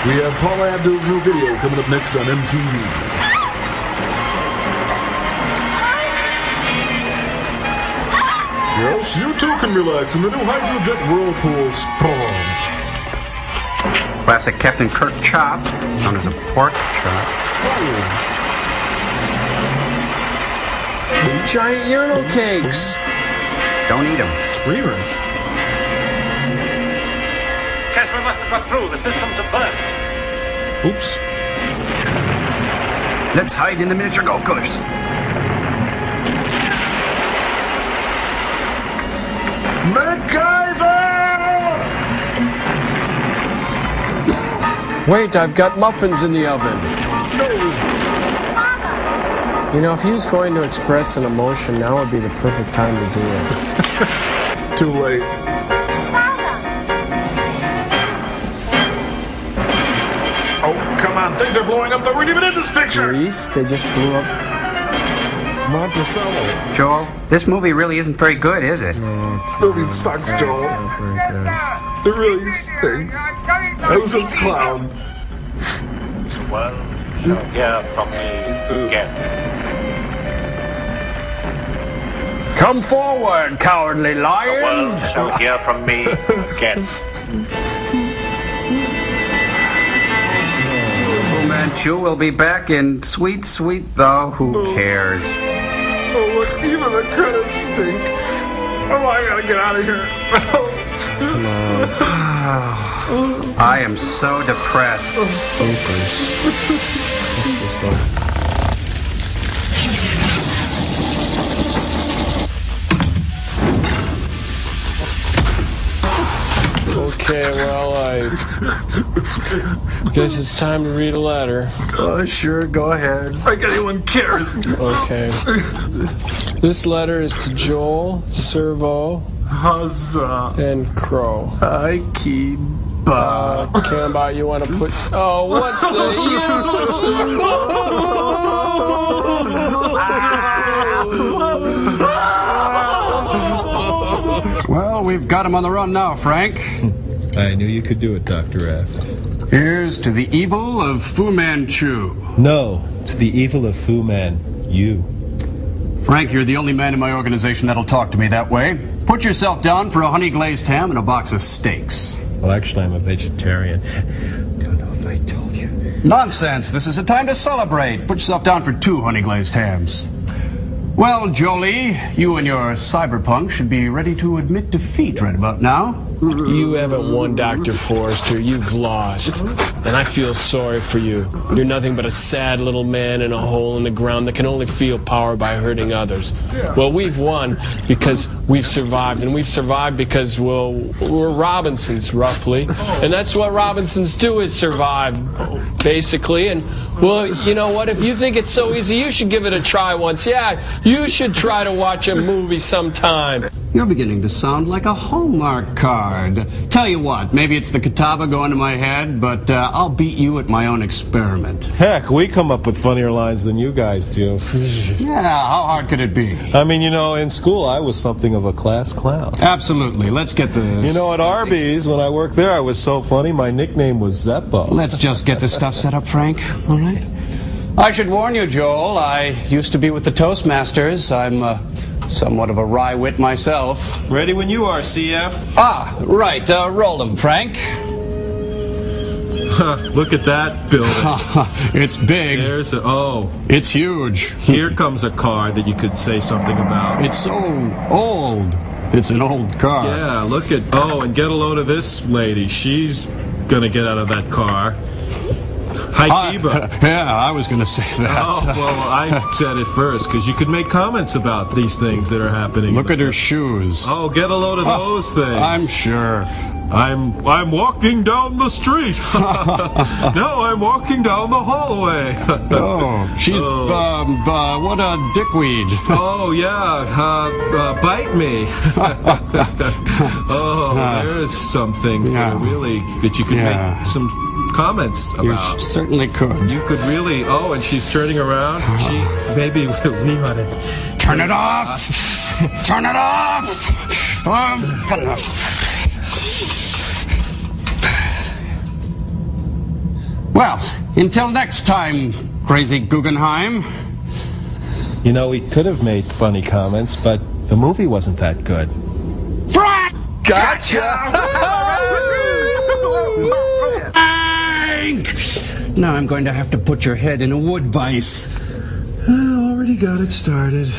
We have Paul Abdul's new video coming up next on MTV. Yes, you too can relax in the new Hydrojet Whirlpool Sprung. Classic Captain Kirk chop, known as a pork chop. Giant urinal cakes. Don't eat them. Screamers. Kessler must have got through. The systems have burst. Oops. Let's hide in the miniature golf course. Wait, I've got muffins in the oven. No. You know, if he was going to express an emotion, now would be the perfect time to do it. It's too late. Oh, come on. Things are blowing up. They weren't even in this picture. Grease? They just blew up. Monticello. Joel, this movie really isn't very good, is it? No, it's movie sucks, Joel. not very good. It really stinks. I was just clown. Well, you'll hear from me again. Come forward, cowardly The lion! world shall hear from me again. Fu Manchu will be back in Sweet Sweet Though Who Cares? Oh, look, even the credits stink. Oh, I gotta get out of here. Come on. I am so depressed. Oopers. This is like... Okay, well, I guess it's time to read a letter. Oh, sure, go ahead. Like anyone cares. Okay. This letter is to Joel, Servo, Huzzah. and Crow. I keep Cambot, you want to put... Oh, what's the use? Well, we've got him on the run now, Frank. I knew you could do it, Dr. F. Here's to the evil of Fu Manchu. No, to the evil of Fu Man. You. Frank, you're the only man in my organization that'll talk to me that way. Put yourself down for a honey glazed ham and a box of steaks. Well, actually, I'm a vegetarian. Don't know if I told you. Nonsense. This is a time to celebrate. Put yourself down for 2 honey glazed hams. Well, Jolie, you and your cyberpunk should be ready to admit defeat right about now. You haven't won, Dr. Forrester. You've lost. And I feel sorry for you. You're nothing but a sad little man in a hole in the ground that can only feel power by hurting others. Well, we've won because we've survived. And we've survived because, well, we're Robinsons, roughly. And that's what Robinsons do, is survive, basically. And, well, you know what? If you think it's so easy, you should give it a try once. Yeah, you should try to watch a movie sometime. You're beginning to sound like a Hallmark card. Tell you what, maybe it's the Catawba going to my head, but I'll beat you at my own experiment. Heck, we come up with funnier lines than you guys do. Yeah, how hard could it be? I mean, you know, in school I was something of a class clown. Absolutely. Let's get this. You know, at Arby's, when I worked there, I was so funny, my nickname was Zeppo. Let's just get this stuff set up, Frank, all right? I should warn you, Joel, I used to be with the Toastmasters. I'm somewhat of a wry wit myself. Ready when you are, CF. Ah, right. Roll them, Frank. Look at that building. It's big. There's It's huge. Here comes a car that you could say something about. It's so old. It's an old car. Yeah, look at... Oh, and get a load of this lady. She's gonna get out of that car. Haikiba. Yeah, I was going to say that. Oh, well, I said it first, because you could make comments about these things that are happening. Look at her shoes. Oh, get a load of those things. I'm sure. I'm walking down the street. No, I'm walking down the hallway. Oh, she's, what a dickweed. Oh, yeah, bite me. Oh, there's some things that are really, that you could make some comments about. You certainly could. You could really, and she's turning around. Maybe we ought to... Turn it off! Turn it off! Well, until next time, crazy Guggenheim. You know, we could have made funny comments, but the movie wasn't that good. Frank! Gotcha! Frank! Now I'm going to have to put your head in a wood vise. I already got it started.